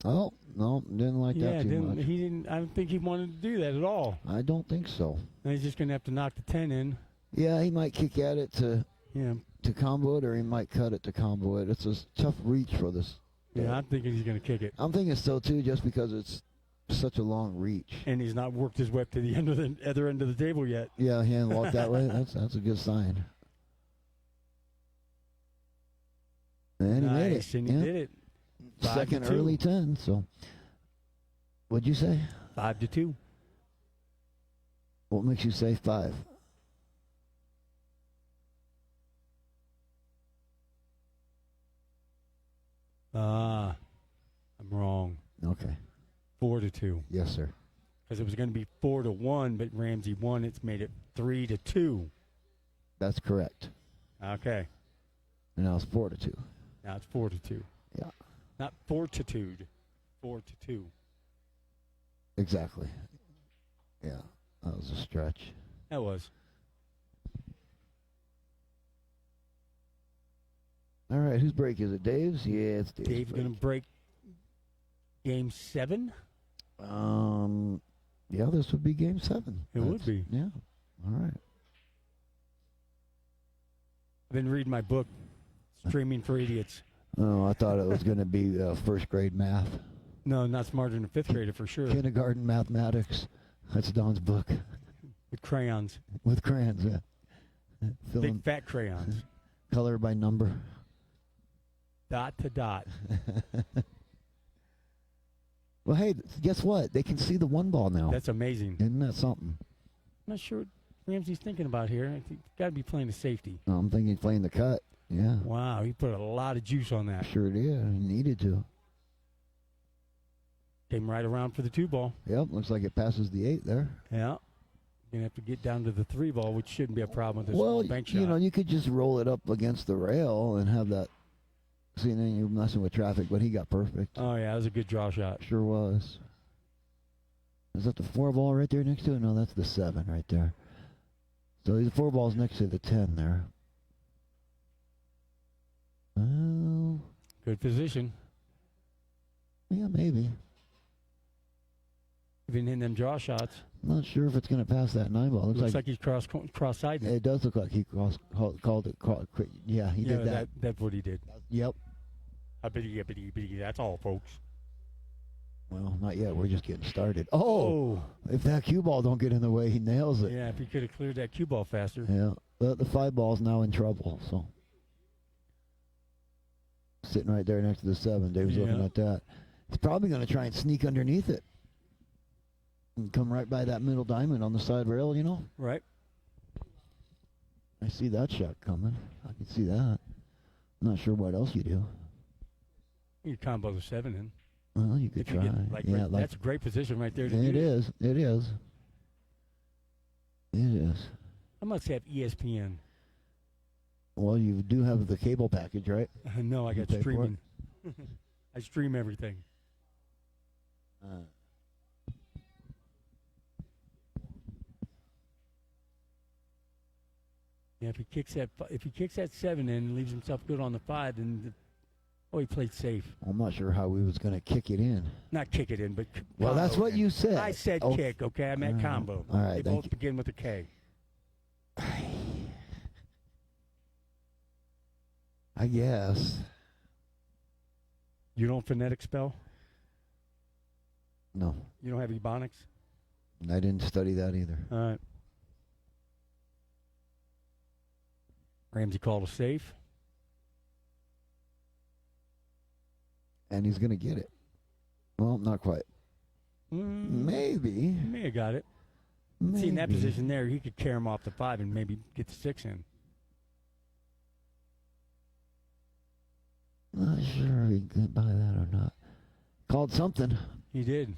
Oh, no, didn't like that too much. He didn't. I don't think he wanted to do that at all. I don't think so. And he's just going to have to knock the 10 in. Yeah, he might kick at it to Yeah. combo it, or he might cut it to combo it. It's a tough reach for this. Yeah, I'm thinking he's going to kick it. I'm thinking so too, just because it's such a long reach. And he's not worked his way up to the end of the other end of the table yet. Yeah, he hadn't walked that way. That's a good sign. And he made it. And he did it. 5 Second to 2. early 10. So, what'd you say? 5 to 2. What makes you say 5? I'm wrong. Okay. 4 to 2. Yes, sir. Because it was going to be 4 to 1, but Ramsey won. It's made it 3 to 2. That's correct. Okay. And now it's 4 to 2. Now it's 4 to 2. Yeah. Not fortitude. 4 to 2. Exactly. Yeah. That was a stretch. That was. All right. Whose break is it? Dave's? Yeah, it's Dave's. Dave's going to break game 7? Yeah, this would be game 7. It would be. Yeah. All right. I've been reading my book, Streaming for Idiots. Oh, I thought it was going to be first grade math. No, not smarter than a 5th grader for sure. Kindergarten mathematics. That's Don's book. With crayons. With crayons, yeah. Big fat crayons. Color by number. Dot to dot. Well, hey, guess what? They can see the one ball now. That's amazing. Isn't that something? I'm not sure what Ramsey's thinking about here. I think got to be playing a safety. Oh, I'm thinking playing the cut. Yeah. Wow, he put a lot of juice on that. Sure did. He needed to. Came right around for the 2 ball. Yep, looks like it passes the 8 there. Yeah. You're going to have to get down to the 3 ball, which shouldn't be a problem with this Well, bank shot. you know, you could just roll it up against the rail and have that. See, then you're messing with traffic, but he got perfect. Oh, yeah, that was a good draw shot. Sure was. Is that the 4 ball right there next to it? No, that's the 7 right there. So the 4 ball's next to the 10 there. Oh. Good position. Yeah, maybe. Been hitting them draw shots. Not sure if it's going to pass that 9 ball. Looks like he's cross-sided. It does look like he called it. Yeah, he did that. That's what he did. Yep. That's all, folks. Well, not yet. We're just getting started. Oh, if that cue ball don't get in the way, he nails it. Yeah, if he could have cleared that cue ball faster. Yeah, the 5 ball's now in trouble. So sitting right there next to the 7. Dave's looking at that. He's probably going to try and sneak underneath it and come right by that middle diamond on the side rail. You know. Right. I see that shot coming. I can see that. I'm not sure what else you do. You combo the 7 in. Well, you could try. That's a great position right there. It is. It is. It is. I must have ESPN. Well, you do have the cable package, right? No, I got streaming. I stream everything. Yeah, if he kicks that 7 in and leaves himself good on the 5, then he played safe. I'm not sure how he was going to kick it in. Not kick it in, but well, that's what you said. I said kick. Okay, I meant combo. All right, they both begin with a K. I guess. You don't phonetic spell? No. You don't have ebonics? I didn't study that either. All right. Ramsey called a safe. And he's going to get it. Well, not quite. Maybe. He may have got it. Maybe. See, in that position there, he could carry him off the 5 and maybe get the 6 in. Not sure he could buy that or not. Called something. He did.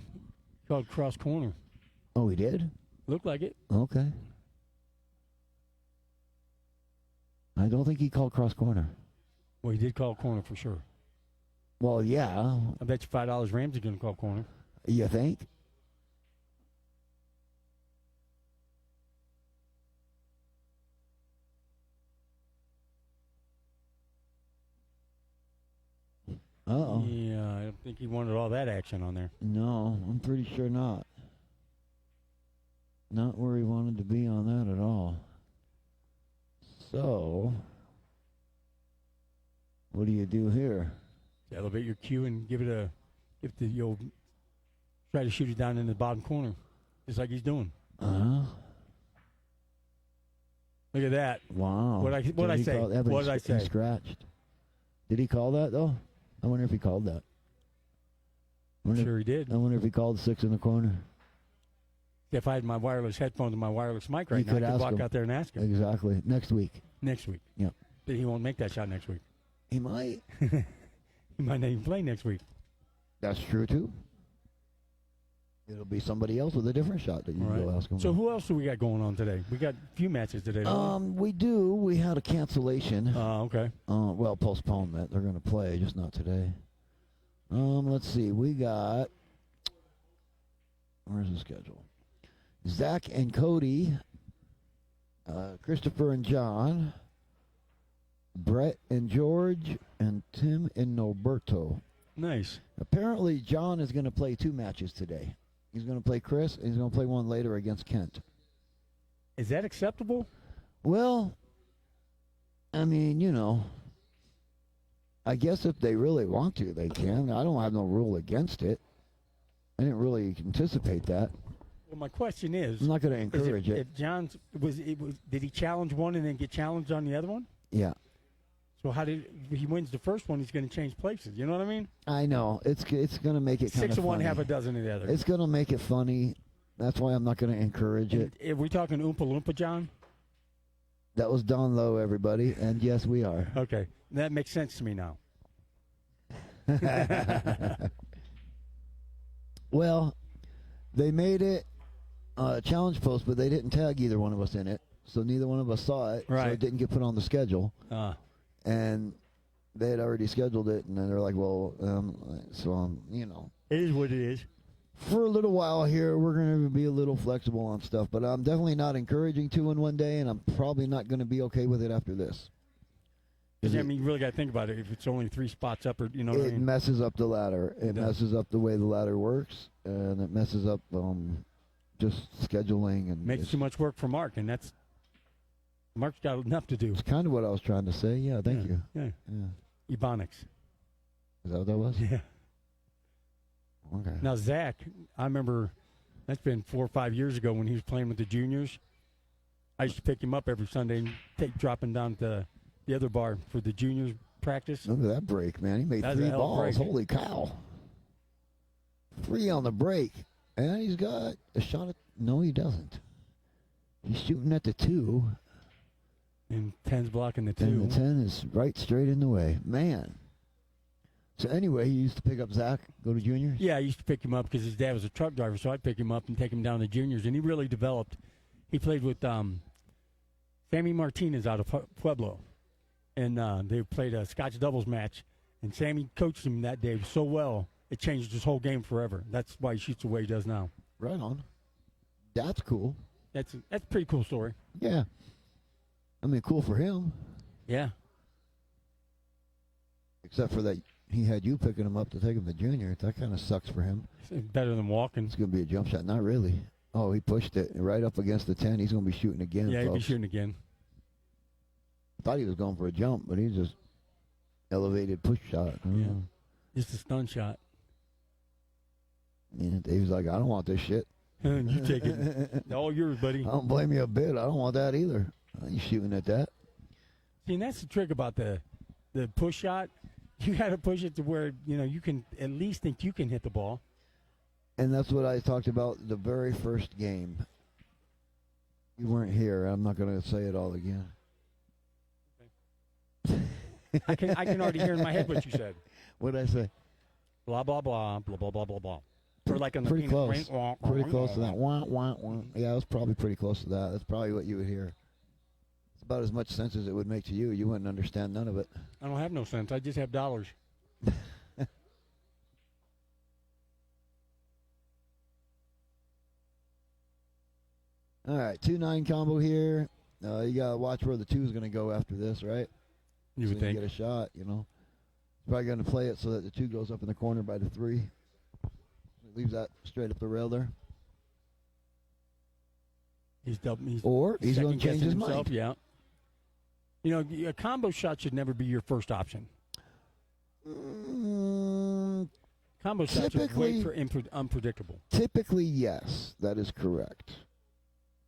Called cross corner. Oh, he did? Looked like it. Okay. I don't think he called cross corner. Well, he did call corner for sure. Well, yeah. I bet you $5 Ramsey going to call corner. You think? Uh-oh. Yeah, I don't think he wanted all that action on there. No, I'm pretty sure not. Not where he wanted to be on that at all. So, what do you do here? Elevate your cue and give the try to shoot it down in the bottom corner, just like he's doing. Look at that. Wow. What I say? What did I say? He scratched. Did he call that though? I wonder if he called that. I'm sure he did. I wonder if he called 6 in the corner. If I had my wireless headphones and my wireless mic right now, I could walk out there and ask him. Exactly. Next week. Next week. Yeah. But he won't make that shot next week. He might. He might not even play next week. That's true, too. It'll be somebody else with a different shot that you go ask him. So who else do we got going on today? We got a few matches today, don't we do. We had a cancellation. Okay. Well, postponement. They're going to play, just not today. Let's see. We got... Where's the schedule? Zach and Cody, Christopher and John, Brett and George, and Tim and Norberto. Nice. Apparently, John is going to play 2 matches today. He's going to play Chris, and he's going to play one later against Kent. Is that acceptable? Well, I mean, I guess if they really want to, they can. I don't have no rule against it. I didn't really anticipate that. Well, my question is... I'm not going to encourage it. If John's... Did he challenge one and then get challenged on the other one? Yeah. So if he wins the first one, he's going to change places. You know what I mean? I know. It's going to make it kind of 6 of one, funny. half a dozen of the other. It's going to make it funny. That's why I'm not going to encourage it. Are we talking Oompa Loompa, John? That was Don Lowe, everybody. And yes, we are. Okay. That makes sense to me now. Well, they made it a challenge post, but they didn't tag either one of us in it. So neither one of us saw it. Right. So it didn't get put on the schedule. And they had already scheduled it, and then they're like, well, It is what it is. For a little while here, we're going to be a little flexible on stuff, but I'm definitely not encouraging 2 in one day, and I'm probably not going to be okay with it after this. Because, you really got to think about it. If it's only 3 spots up, or what I mean? It messes up the ladder. It messes up the way the ladder works, and it messes up just scheduling. And makes too much work for Mark, and Mark's got enough to do. It's kind of what I was trying to say. Yeah, thank you. Yeah. Ebonics. Is that what that was? Yeah. okay. Now, Zach, I remember that's been 4 or 5 years ago when he was playing with the juniors. I used to pick him up every Sunday and drop him down to the other bar for the juniors practice. Look at that break, man. He made That was a 3 hell of a balls. break. Holy cow. 3 on the break. And he's got a shot at... No, he doesn't. He's shooting at the 2. And 10's blocking the 2. And the 10 is right straight in the way. Man. So anyway, he used to pick up Zach, go to juniors? Yeah, I used to pick him up because his dad was a truck driver, so I'd pick him up and take him down to juniors. And he really developed. He played with Sammy Martinez out of Pueblo. And they played a Scotch doubles match. And Sammy coached him that day so well, it changed his whole game forever. That's why he shoots the way he does now. Right on. That's cool. That's a pretty cool story. Yeah. I mean, cool for him. Yeah. Except for that he had you picking him up to take him to junior. That kind of sucks for him. It's better than walking. It's going to be a jump shot. Not really. Oh, he pushed it right up against the 10. He's going to be shooting again, Yeah, he'll be folks. shooting again. Thought he was going for a jump, but he just elevated push shot. Yeah. Just a stun shot. Yeah, Dave's like, I don't want this shit. You take it. All yours, buddy. I don't blame you a bit. I don't want that either. You shooting at that? See, and that's the trick about the push shot. You got to push it to where, you can at least think you can hit the ball. And that's what I talked about the very first game. You weren't here. I'm not going to say it all again. I can already hear in my head what you said. What did I say? Blah, blah, blah, blah, blah, blah, blah, blah. Or like on the Pretty penis close. ring. Pretty close to that. Wah, wah, wah. Yeah, it was probably pretty close to that. That's probably what you would hear. It's about as much sense as it would make to you. You wouldn't understand none of it. I don't have no sense. I just have dollars. All right, 2-9 combo here. You got to watch where the 2 is going to go after this, right? You would so think. You get a shot, Probably going to play it so that the 2 goes up in the corner by the 3. Leaves that straight up the rail there. He's Or he's going to change his himself, mind. Yeah. A combo shot should never be your first option. Combo shots are way for unpredictable. Typically, yes. That is correct.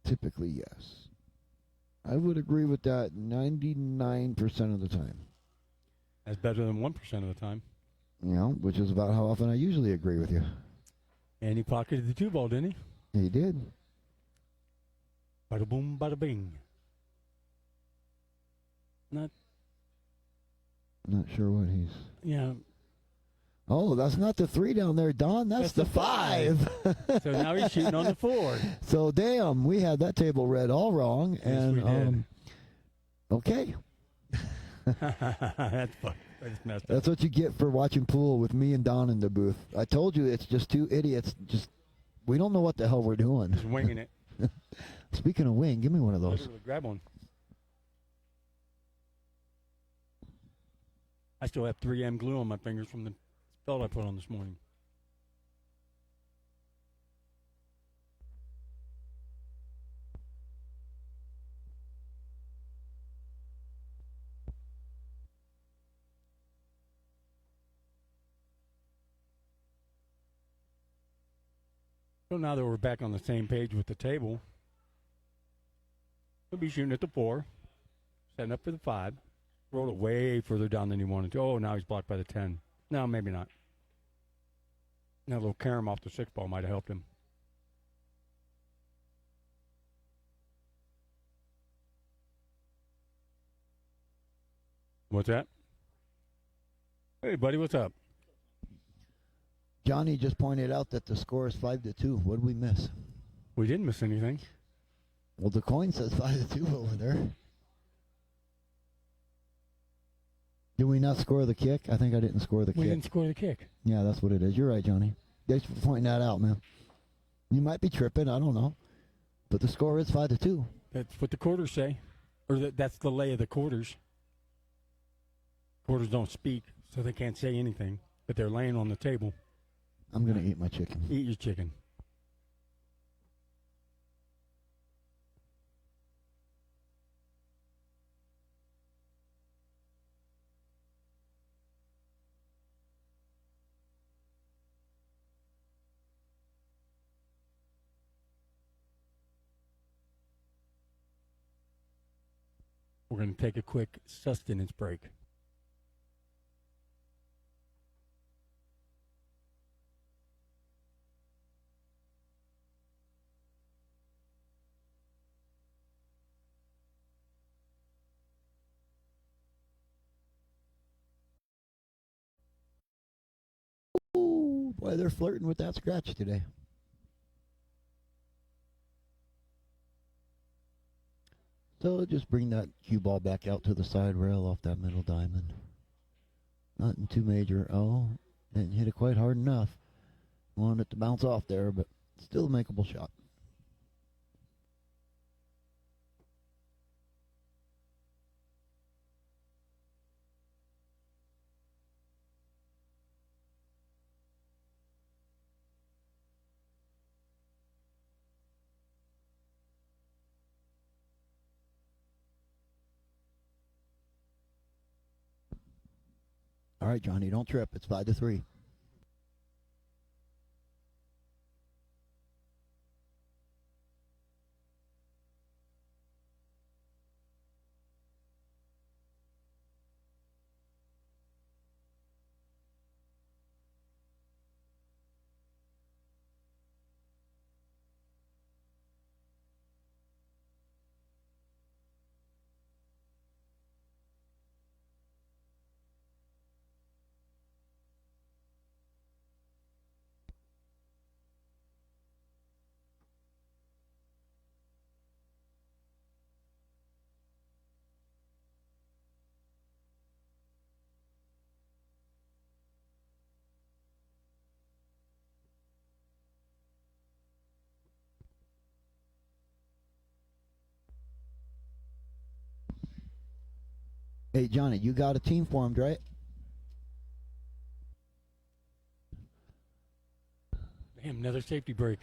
Typically, yes. I would agree with that 99% of the time. That's better than 1% of the time. Which is about how often I usually agree with you. And he pocketed the 2 ball, didn't he? He did. Bada boom, bada bing. Not sure what he's... Yeah. Oh, that's not the 3 down there, Don. That's the 5. So now he's shooting on the 4. So, damn, we had that table read all wrong. Yes, and we did. Okay. That's fun. That's messed up. That's what you get for watching pool with me and Don in the booth. I told you it's just 2 idiots. We don't know what the hell we're doing. Just winging it. Speaking of wing, give me one of those. Literally, grab one. I still have 3M glue on my fingers from the spell I put on this morning. So now that we're back on the same page with the table, he'll be shooting at the 4, setting up for the 5. Rolled it way further down than he wanted to. Oh, now he's blocked by the 10. No, maybe not. That little carom off the 6 ball might have helped him. What's that? Hey, buddy, what's up? Johnny just pointed out that the score is 5-2. What did we miss? We didn't miss anything. Well, the coin says 5-2 over there. Did we not score the kick? I think I didn't score the kick. We didn't score the kick. Yeah, that's what it is. You're right, Johnny. Thanks for pointing that out, man. You might be tripping. I don't know. But the score is 5-2. That's what the quarters say. Or that's the lay of the quarters. Quarters don't speak, so they can't say anything. But they're laying on the table. I'm going to eat my chicken. Eat your chicken. We're going to take a quick sustenance break. Ooh, boy, they're flirting with that scratch today. So just bring that cue ball back out to the side rail off that middle diamond. Nothing too major. Oh, didn't hit it quite hard enough. Wanted it to bounce off there, but still a makeable shot. All right, Johnny, don't trip. It's 5-3. Hey, Johnny, you got a team formed, right? Damn, another safety break.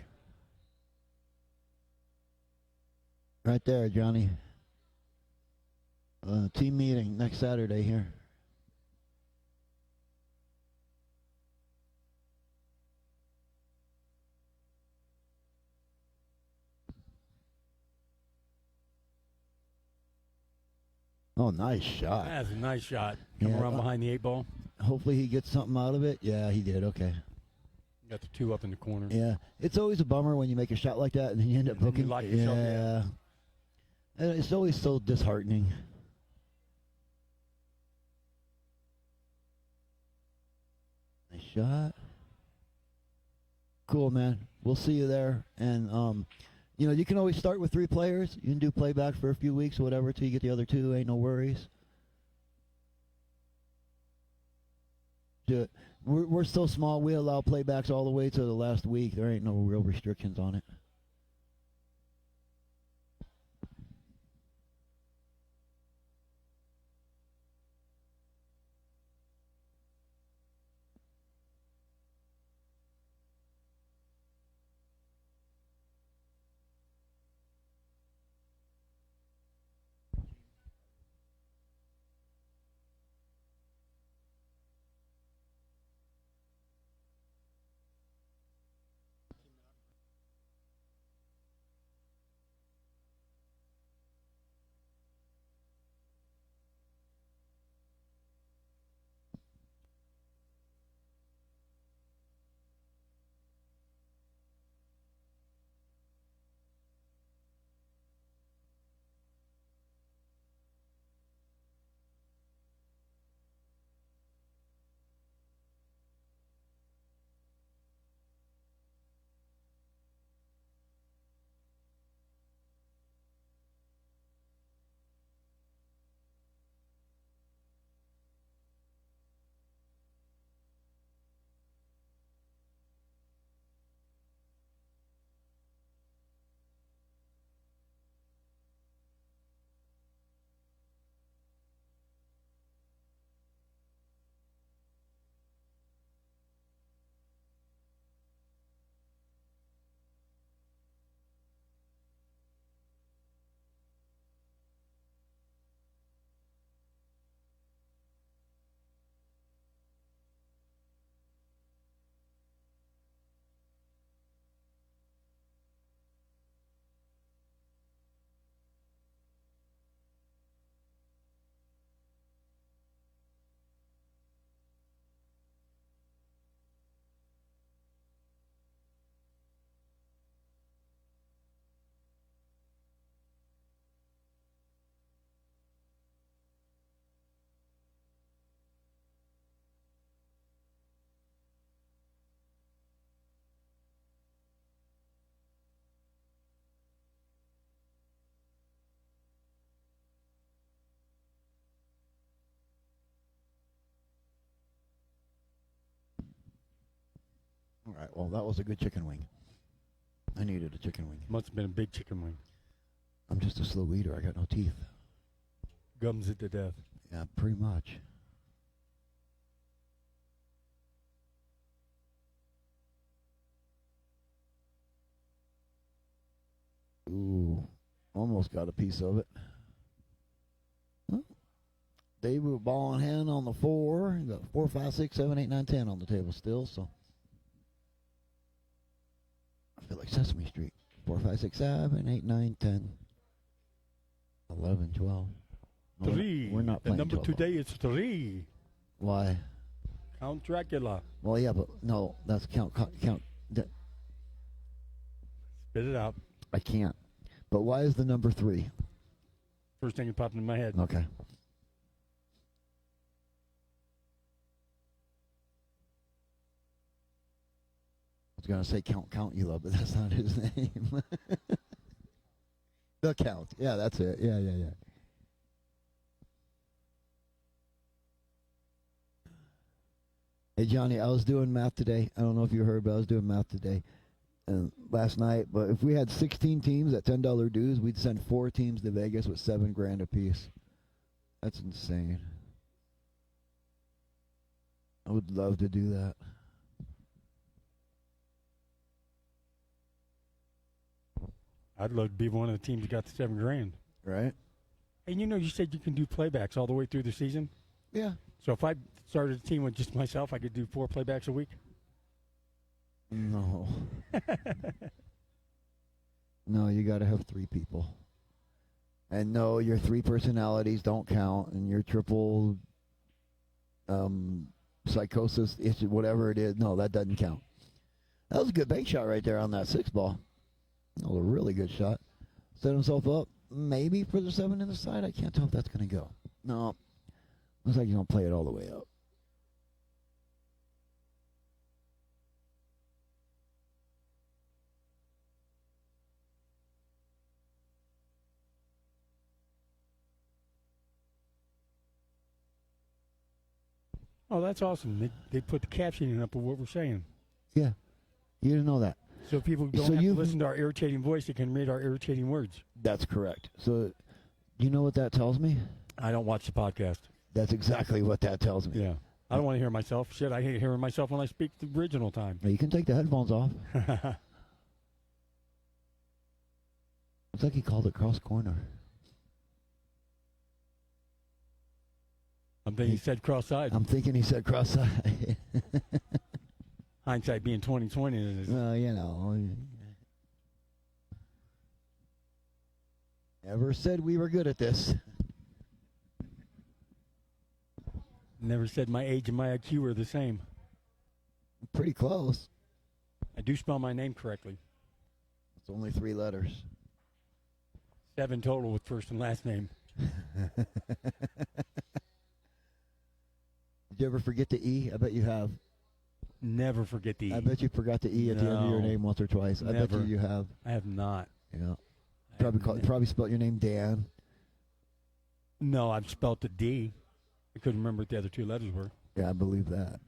Right there, Johnny. Team meeting next Saturday here. Oh, nice shot. That's a nice shot. Come around behind the 8 ball. Hopefully he gets something out of it. Yeah, he did. Okay. Got the 2 up in the corner. Yeah, it's always a bummer when you make a shot like that and then you end up booking. Like yourself, yeah. And it's always so disheartening. Nice shot. Cool, man. We'll see you there. And you can always start with 3 players. You can do playback for a few weeks or whatever till you get the other 2. Ain't no worries. We're so small, we allow playbacks all the way to the last week. There ain't no real restrictions on it. All right. Well, that was a good chicken wing. I needed a chicken wing. Must have been a big chicken wing. I'm just a slow eater. I got no teeth. Gums it to death. Yeah, pretty much. Ooh, almost got a piece of it. Huh? Dave with ball in hand on the 4. You got 4, 5, 6, 7, 8, 9, 10 on the table still, so. I feel like Sesame Street. 4, 5, 6, 7, 8, 9, 10, 11, 12. No, 3. We're not playing the number 12. today is 3. Why? Count Dracula. Well, yeah, but no, that's count. Spit it out. I can't. But why is the number 3? First thing that popped into my head. Okay. I was going to say Count Countula, but that's not his name. The Count. Yeah, that's it. Yeah. Hey, Johnny, I was doing math today. I don't know if you heard, but I was doing math today last night. But if we had 16 teams at $10 dues, we'd send 4 teams to Vegas with $7,000 apiece. That's insane. I would love to do that. I'd love to be one of the teams that got the $7,000. Right? And you said you can do playbacks all the way through the season. Yeah. So if I started a team with just myself, I could do 4 playbacks a week. No. No, you got to have 3 people. And no, your 3 personalities don't count, and your triple psychosis issue, whatever it is, no, that doesn't count. That was a good bank shot right there on that 6 ball. That was a really good shot. Set himself up, maybe for the 7 in the side. I can't tell if that's going to go. No. Looks like you don't play it all the way up. Oh, that's awesome. They put the captioning up of what we're saying. Yeah. You didn't know that. So people don't have to listen to our irritating voice. They can read our irritating words. That's correct. So, you know what that tells me? I don't watch the podcast. That's exactly what that tells me. Yeah. I don't want to hear myself. Shit, I hate hearing myself when I speak the original time. You can take the headphones off. Looks like he called it cross corner. I'm thinking he said cross-eyed. I'm thinking he said cross-eyed. Hindsight being 20/20. Well, you know. Never said we were good at this. Never said my age and my IQ were the same. Pretty close. I do spell my name correctly. It's only 3 letters. 7 total with first and last name. Did you ever forget the E? I bet you have. Never forget the E. I bet you forgot the E at the end of your name once or twice. I bet you have. I have not. Yeah. Probably spelled your name Dan. No, I've spelled the D. I couldn't remember what the other 2 letters were. Yeah, I believe that.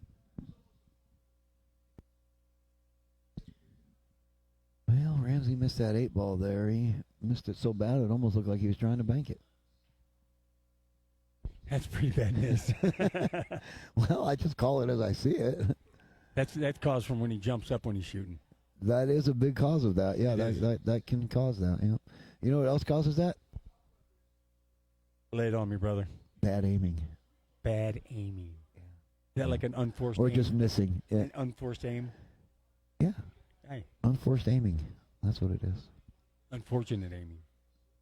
Well, Ramsey missed that 8 ball there. He missed it so bad it almost looked like he was trying to bank it. That's pretty bad miss. Well, I just call it as I see it. That's caused from when he jumps up when he's shooting. That is a big cause of that. Yeah, that can cause that. Yeah. You know what else causes that? Lay it on me, brother. Bad aiming. Bad aiming. Yeah. Is that like an unforced or aim? Just missing. Yeah. An unforced aim? Yeah. Hey. Unforced aiming. That's what it is. Unfortunate aiming.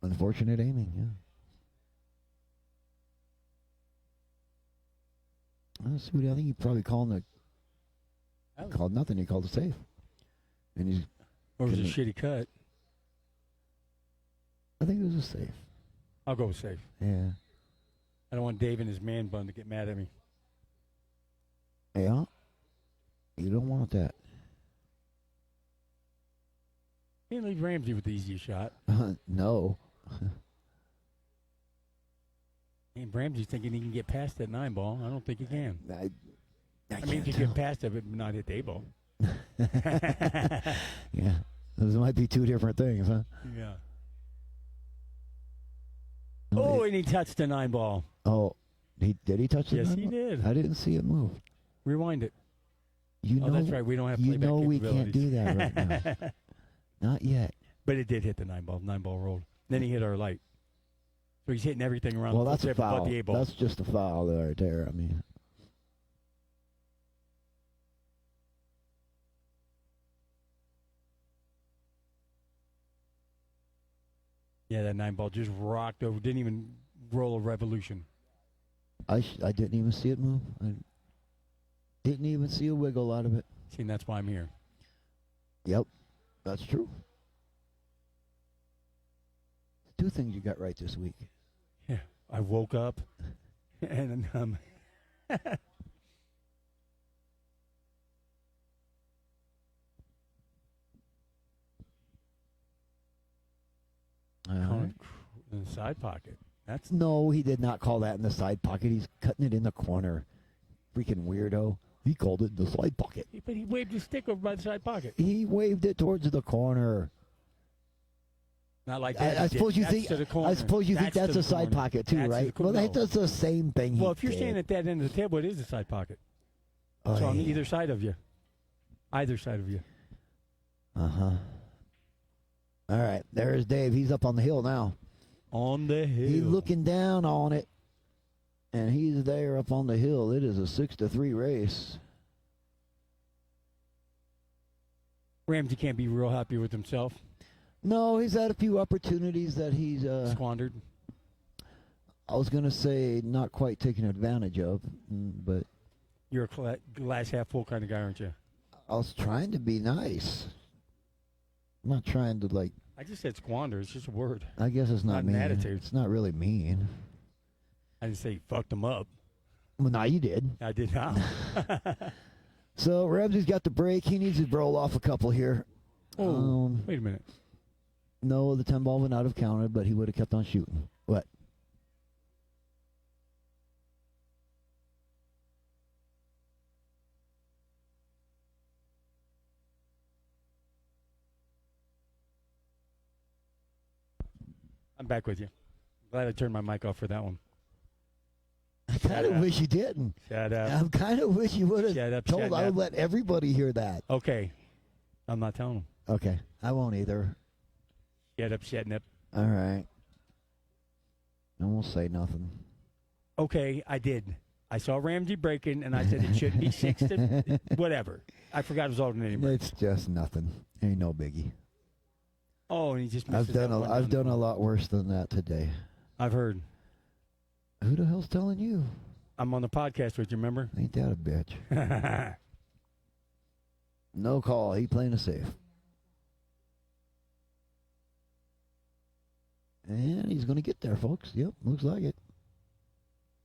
Unfortunate aiming, yeah. Sweetie, I think he probably called nothing. He called a safe. And he's. Or was it a shitty cut? I think it was a safe. I'll go with safe. Yeah. I don't want Dave and his man bun to get mad at me. Yeah. You don't want that. You can't leave Ramsey with the easiest shot. No. And Ramsey's thinking he can get past that 9 ball. I don't think he can. I mean, he can get past it, but not hit the 8 ball. Yeah. Those might be two different things, huh? Yeah. Oh, and he touched the 9 ball. Oh, did he touch the Yes, nine he ball? did. I didn't see it move. Rewind it. You know, that's right. We don't have you playback know we can't do capabilities. that right now. Not yet. But it did hit the 9 ball. 9 ball rolled. Then he hit our light. So he's hitting everything around Well, the that's a tip but foul. the 8 ball. That's just a foul right there. I mean, Yeah, that 9 ball just rocked over. Didn't even roll a revolution. I didn't even see it move. I didn't even see a wiggle out of it. See, and that's why I'm here. Yep, that's true. Two things you got right this week. Yeah, I woke up and in the side pocket. That's No, he did not call that in the side pocket. He's cutting it in the corner. Freaking weirdo. He called it in the side pocket. but he waved his stick over by the side pocket. He waved it towards the corner. Not like that. I suppose you think. To the corner. I suppose you think that's to a the side corner. pocket too, That's to right? the Well, no. that's the same thing. Well, he if you're did. standing at that end of the table, it is a side pocket. Oh, So on yeah. either side of you. Either side of you. Uh-huh. All right, there's Dave. He's up on the hill now. On the hill. He's looking down on it, and he's there up on the hill. It is a 6-3 race. Ramsey can't be real happy with himself. No, he's had a few opportunities that he's, Squandered. I was going to say, not quite taken advantage of, but You're a glass half full kind of guy, aren't you? I was trying to be nice. I'm not trying to, like, I just said squander. It's just a word. I guess it's not Not an mean. attitude. It's not really mean. I didn't say fucked him up. Well, now you did. I did not. So Ramsey's got the break. He needs to roll off a couple here. Oh, wait a minute. No, the 10 ball would not have counted, but he would have kept on shooting. What? I'm back with you. Glad I turned my mic off for that one. I kind of wish you didn't. Shut up. I kind of wish you would Shut have up, told. shut I would up. let everybody hear that. Okay. I'm not telling him. Okay, I won't either. Shut up, shut up. All right. I won't say nothing. Okay, I did. I saw Ramsey breaking, and I said it shouldn't be 6 to whatever. I forgot his alternate name. It's just nothing. Ain't no biggie. Oh, and he just I've misses that done one I've down done the a lot worse than that today. I've heard. Who the hell's telling you? I'm on the podcast with you, remember? Ain't that a bitch? No call. He playing it safe. And he's going to get there, folks. Yep, looks like it.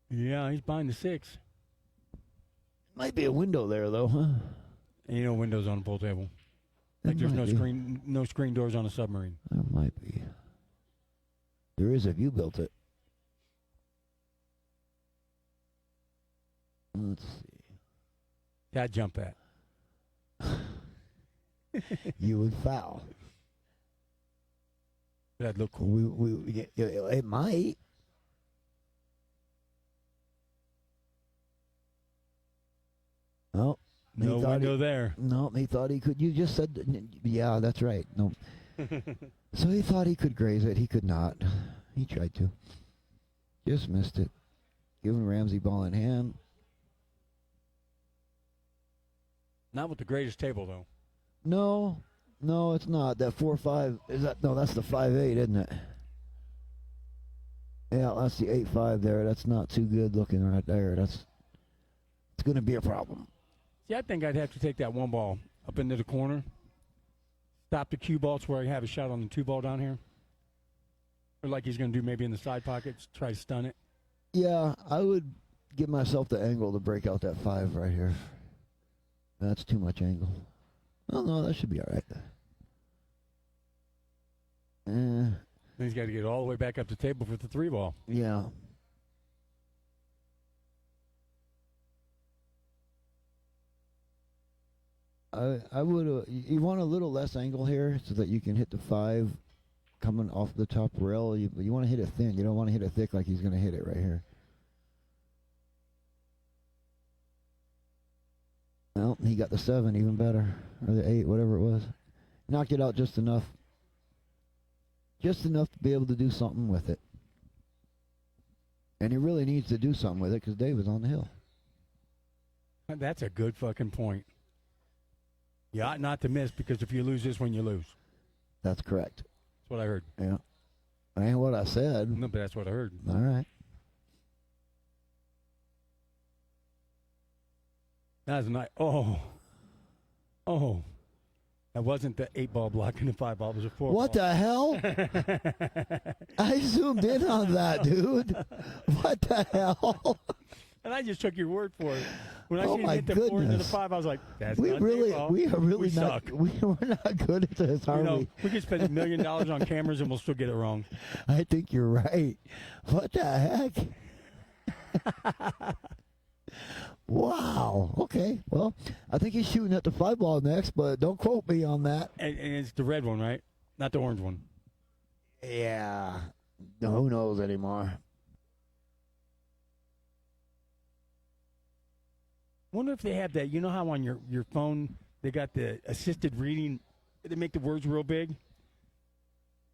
Yeah, he's behind the 6. Might be a window there, though, huh? And you know windows on a pool table. There Like there's might no be. screen doors on a submarine. There might be. There is if you built it. Let's see. I'd jump that. You would foul. That'd look cool. It might. Oh, No window there. No, he thought he could. You just said, yeah, that's right. No. So he thought he could graze it. He could not. He tried to. Just missed it. Giving Ramsey ball in hand. Not with the greatest table, though. No, it's not. That 4-5 is that? No, that's the 5-8, isn't it? Yeah, that's the 8-5 there. That's not too good looking right there. It's going to be a problem. See, I think I'd have to take that 1 ball up into the corner, stop the cue ball to where I have a shot on the 2 ball down here, or like he's going to do maybe in the side pockets, try to stun it. Yeah, I would give myself the angle to break out that 5 right here. That's too much angle. Oh, no, that should be all right. Then he's got to get all the way back up the table for the 3 ball. Yeah. I would. You want a little less angle here so that you can hit the 5 coming off the top rail. You want to hit it thin. You don't want to hit it thick like he's going to hit it right here. Well, he got the 7 even better, or the 8, whatever it was. Knocked it out just enough. Just enough to be able to do something with it. And he really needs to do something with it because Dave is on the hill. That's a good fucking point. You ought not to miss because if you lose this one, you lose. That's correct. That's what I heard. Yeah. That ain't what I said. No, but that's what I heard. All right. That was a nice. Oh. That wasn't the 8-ball blocking the 5-ball. It was a 4-ball. What the hell? I zoomed in on that, dude. What the hell? And I just took your word for it. When I Oh seen my hit the 4 into the goodness. 5, I was like, "That's We not really, 8-ball. we are really We not. suck. We're not good at this, are You know, we? we could spend $1 million on cameras and we'll still get it wrong." I think you're right. What the heck? Wow. Okay. Well, I think he's shooting at the 5-ball next, but don't quote me on that. And it's the red one, right? Not the orange one. Yeah. Who knows anymore? Wonder if they have that. You know how on your phone they got the assisted reading? They make the words real big.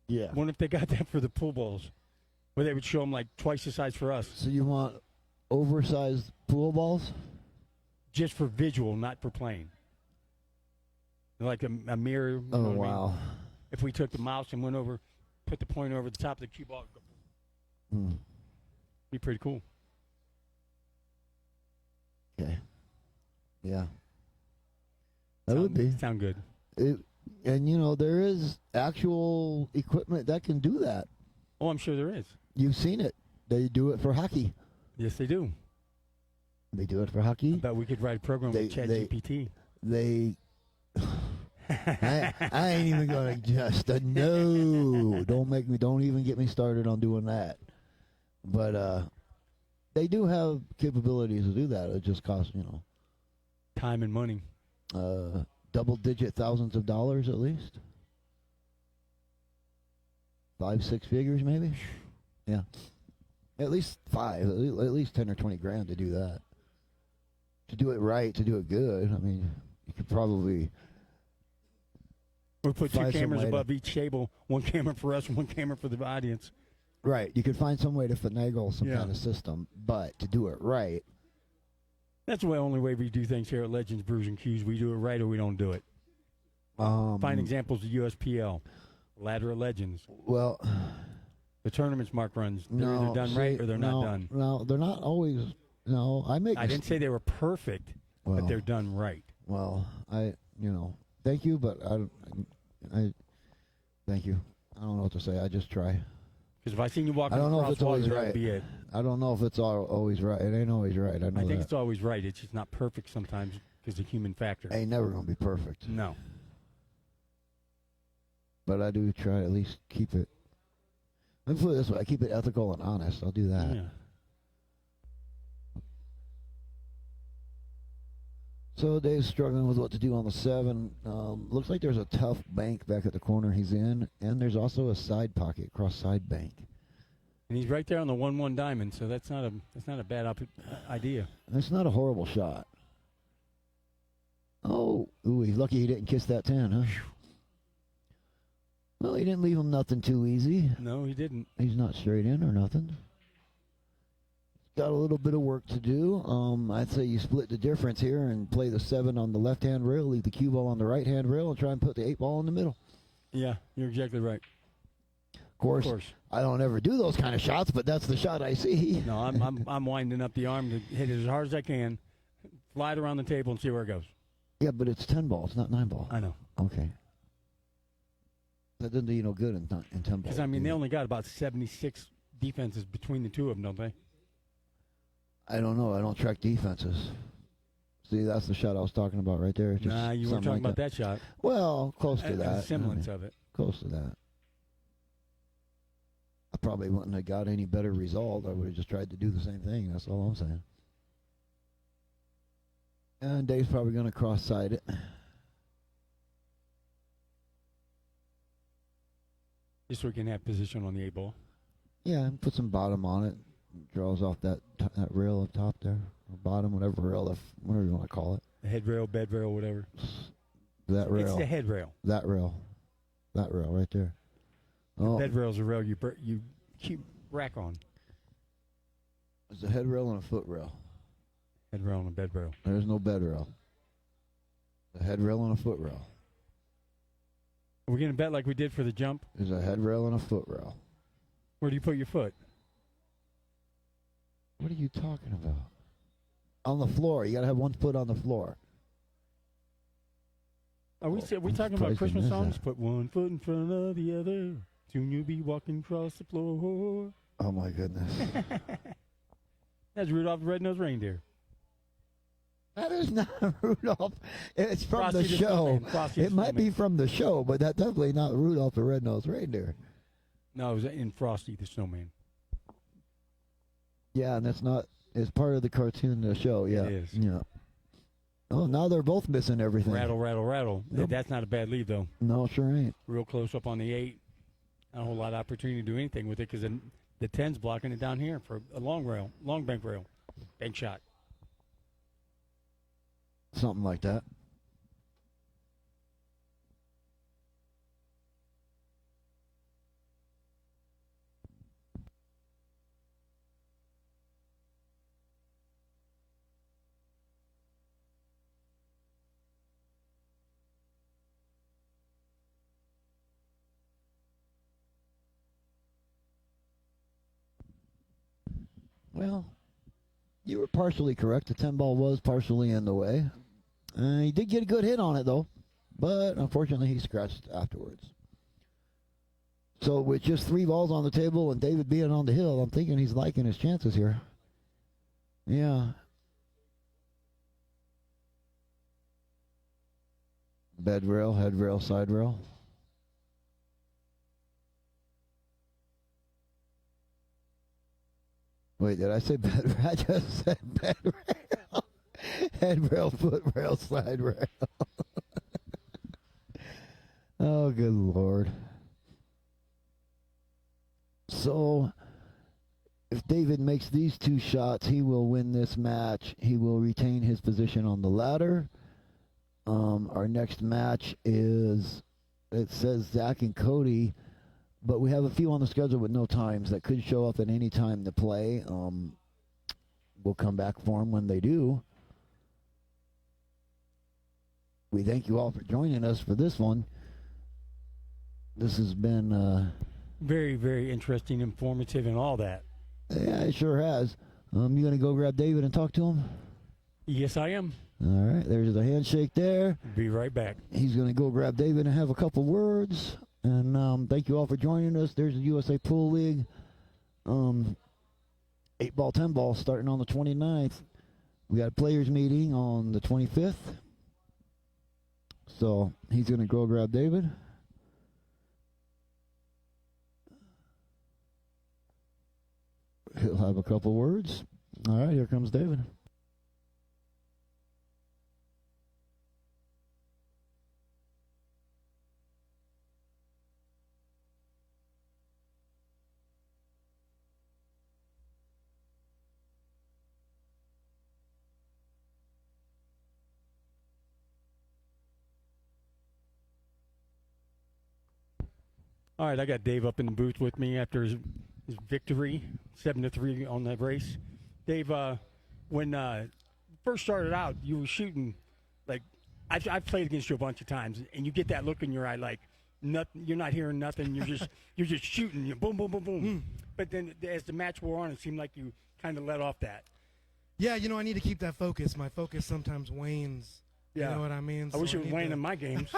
Yeah. Wonder if they got that for the pool balls, where they would show them like twice the size for us, So you want oversized pool balls? just for visual, not for playing. Like a mirror. You know Oh, what I mean? wow. If we took the mouse and went over, put the pointer over the top of the cue ball, Hmm. be pretty cool. Okay. Yeah. That would be. Sound good. And, you know, there is actual equipment that can do that. Oh, I'm sure there is. You've seen it. They do it for hockey. Yes, they do. They do it for hockey. I bet we could write a program with ChatGPT. They. I ain't even gonna just no. Don't even get me started on doing that. But they do have capabilities to do that. It just costs, Time and money. double-digit thousands of dollars at least. 5-6 figures maybe. Yeah, at least 5. At least 10 or 20 grand to do that. To do it right, to do it good. I mean, you could probably. We put 2 find some cameras way to- above each table, 1 camera for us and 1 camera for the audience. Right, you could find some way to finagle some Yeah. kind of system, but to do it right. That's the only way we do things here at Legends, Brews, and Q's. We do it right or we don't do it. Find examples of USPL, Ladder of Legends, Well, the tournaments Mark runs. They're no, either done see, right or they're no, not done. No, they're not always. No, I didn't say they were perfect, but they're done right. Well, thank you, but I thank you. I don't know what to say. I just try. Because if I seen you walking I don't know if across it's always water, right. that'd be it. I don't know if it's always right. It ain't always right. I know I think that. it's always right. It's just not perfect sometimes because of human factor. Ain't never gonna be perfect. No. But I do try to at least keep it. Let me put it this way: I keep it ethical and honest. I'll do that. Yeah. So Dave's struggling with what to do on the 7. Looks like there's a tough bank back at the corner he's in, and there's also a side pocket, cross side bank. And he's right there on the 1-1 diamond, so that's not a bad idea. It's not a horrible shot. Oh, ooh, he's lucky he didn't kiss that 10, huh? Well, he didn't leave him nothing too easy. No, he didn't. He's not straight in or nothing. Got a little bit of work to do. I'd say you split the difference here and play the 7 on the left-hand rail, leave the cue ball on the right-hand rail, and try and put the 8-ball in the middle. Yeah, you're exactly right. Of course, I don't ever do those kind of shots, but that's the shot I see. No, I'm winding up the arm to hit it as hard as I can, fly it around the table and see where it goes. Yeah, but it's 10 balls, not 9 ball. I know. Okay. That doesn't do you no good in 10 balls. Because, I mean, they only got about 76 defenses between the two of them, don't they? I don't know. I don't track defenses. See, that's the shot I was talking about right there. Just Nah, you weren't something talking like about that shot. Well, close to A that. semblance I mean, of it. close to that. I probably wouldn't have got any better result. I would have just tried to do the same thing. That's all I'm saying. And Dave's probably going to cross-side it. just so we can have position on the 8 ball. Yeah, and put some bottom on it. Draws off that rail up top there, or bottom, whatever rail, whatever you want to call it. The head rail, bed rail, whatever. That rail. It's the head rail. That rail right there. The bed rail is a rail you keep rack on. There's a head rail and a foot rail. Head rail and a bed rail. There's no bed rail. A head rail and a foot rail. Are we going to bet like we did for the jump? There's a head rail and a foot rail. Where do you put your foot? What are you talking about? On the floor. You got to have one foot on the floor. Are we talking about Christmas songs? Put one foot in front of the other. Soon you'll be walking across the floor. Oh, my goodness. That's Rudolph the Red-Nosed Reindeer. That is not Rudolph. It's from Frosty the the show. Frosty It the might be Snowman. from the show, but that's definitely not Rudolph the Red-Nosed Reindeer. No, it was in Frosty the Snowman. Yeah, and that's not. It's part of the cartoon, the show. Yeah, It is. Yeah. Oh, now they're both missing everything. Rattle, rattle, rattle. Yep. That's not a bad lead, though. No, sure ain't. Real close up on the 8. Not a whole lot of opportunity to do anything with it because the 10's blocking it down here for a long bank rail. Bank shot. Something like that. Well, you were partially correct. The 10 ball was partially in the way. He did get a good hit on it, though. But unfortunately, he scratched afterwards. So with just 3 balls on the table and David being on the hill, I'm thinking he's liking his chances here. Yeah. Bed rail, head rail, side rail. Wait, did I say bed rail? I just said bed rail. Head rail, foot rail, side rail. Oh, good Lord. So, if David makes these 2 shots, he will win this match. He will retain his position on the ladder. Our next match is, it says Zach and Cody, but we have a few on the schedule with no times that could show up at any time to play. We'll come back for them when they do. We thank you all for joining us for this one. This has been Very, very interesting, informative, and all that. yeah, it sure has. You gonna go grab David and talk to him? Yes, I am. All right, there's the handshake there. Be right back. He's gonna go grab David and have a couple words. And thank you all for joining us. There's the USA Pool League. 8 ball, 10 ball starting on the 29th. We got a players meeting on the 25th. So he's gonna go grab David. He'll have a couple words. All right, here comes David. All right, I got Dave up in the booth with me after his victory, 7-3 on that race. Dave, when first started out, you were shooting like I've played against you a bunch of times, and you get that look in your eye like you're not hearing nothing. You're just shooting. You're boom, boom, boom, boom. But then as the match wore on, it seemed like you kind of let off that. Yeah, I need to keep that focus. My focus sometimes wanes. Yeah. You know what I mean? I wish it was weighing in my games.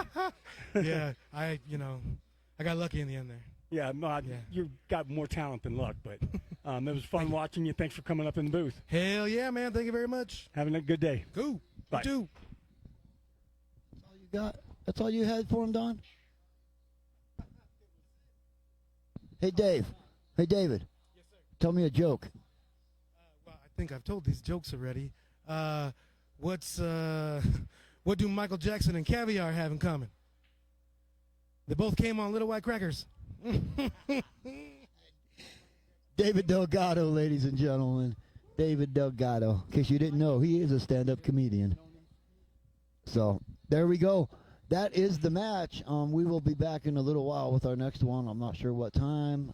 Yeah, I got lucky in the end there. Yeah, no, Yeah. you've got more talent than luck, but it was fun watching you. Thanks for coming up in the booth. Hell yeah, man. Thank you very much. Having a good day. Cool. Bye. You too. That's all you got? That's all you had for him, Don? Hey, Dave. Hey, David. Yes, sir. Tell me a joke. Well, I think I've told these jokes already. What do Michael Jackson and caviar have in common? They both came on Little White Crackers. David Delgado, ladies and gentlemen. David Delgado. In case you didn't know, he is a stand-up comedian. So, there we go. That is the match. We will be back in a little while with our next one. I'm not sure what time.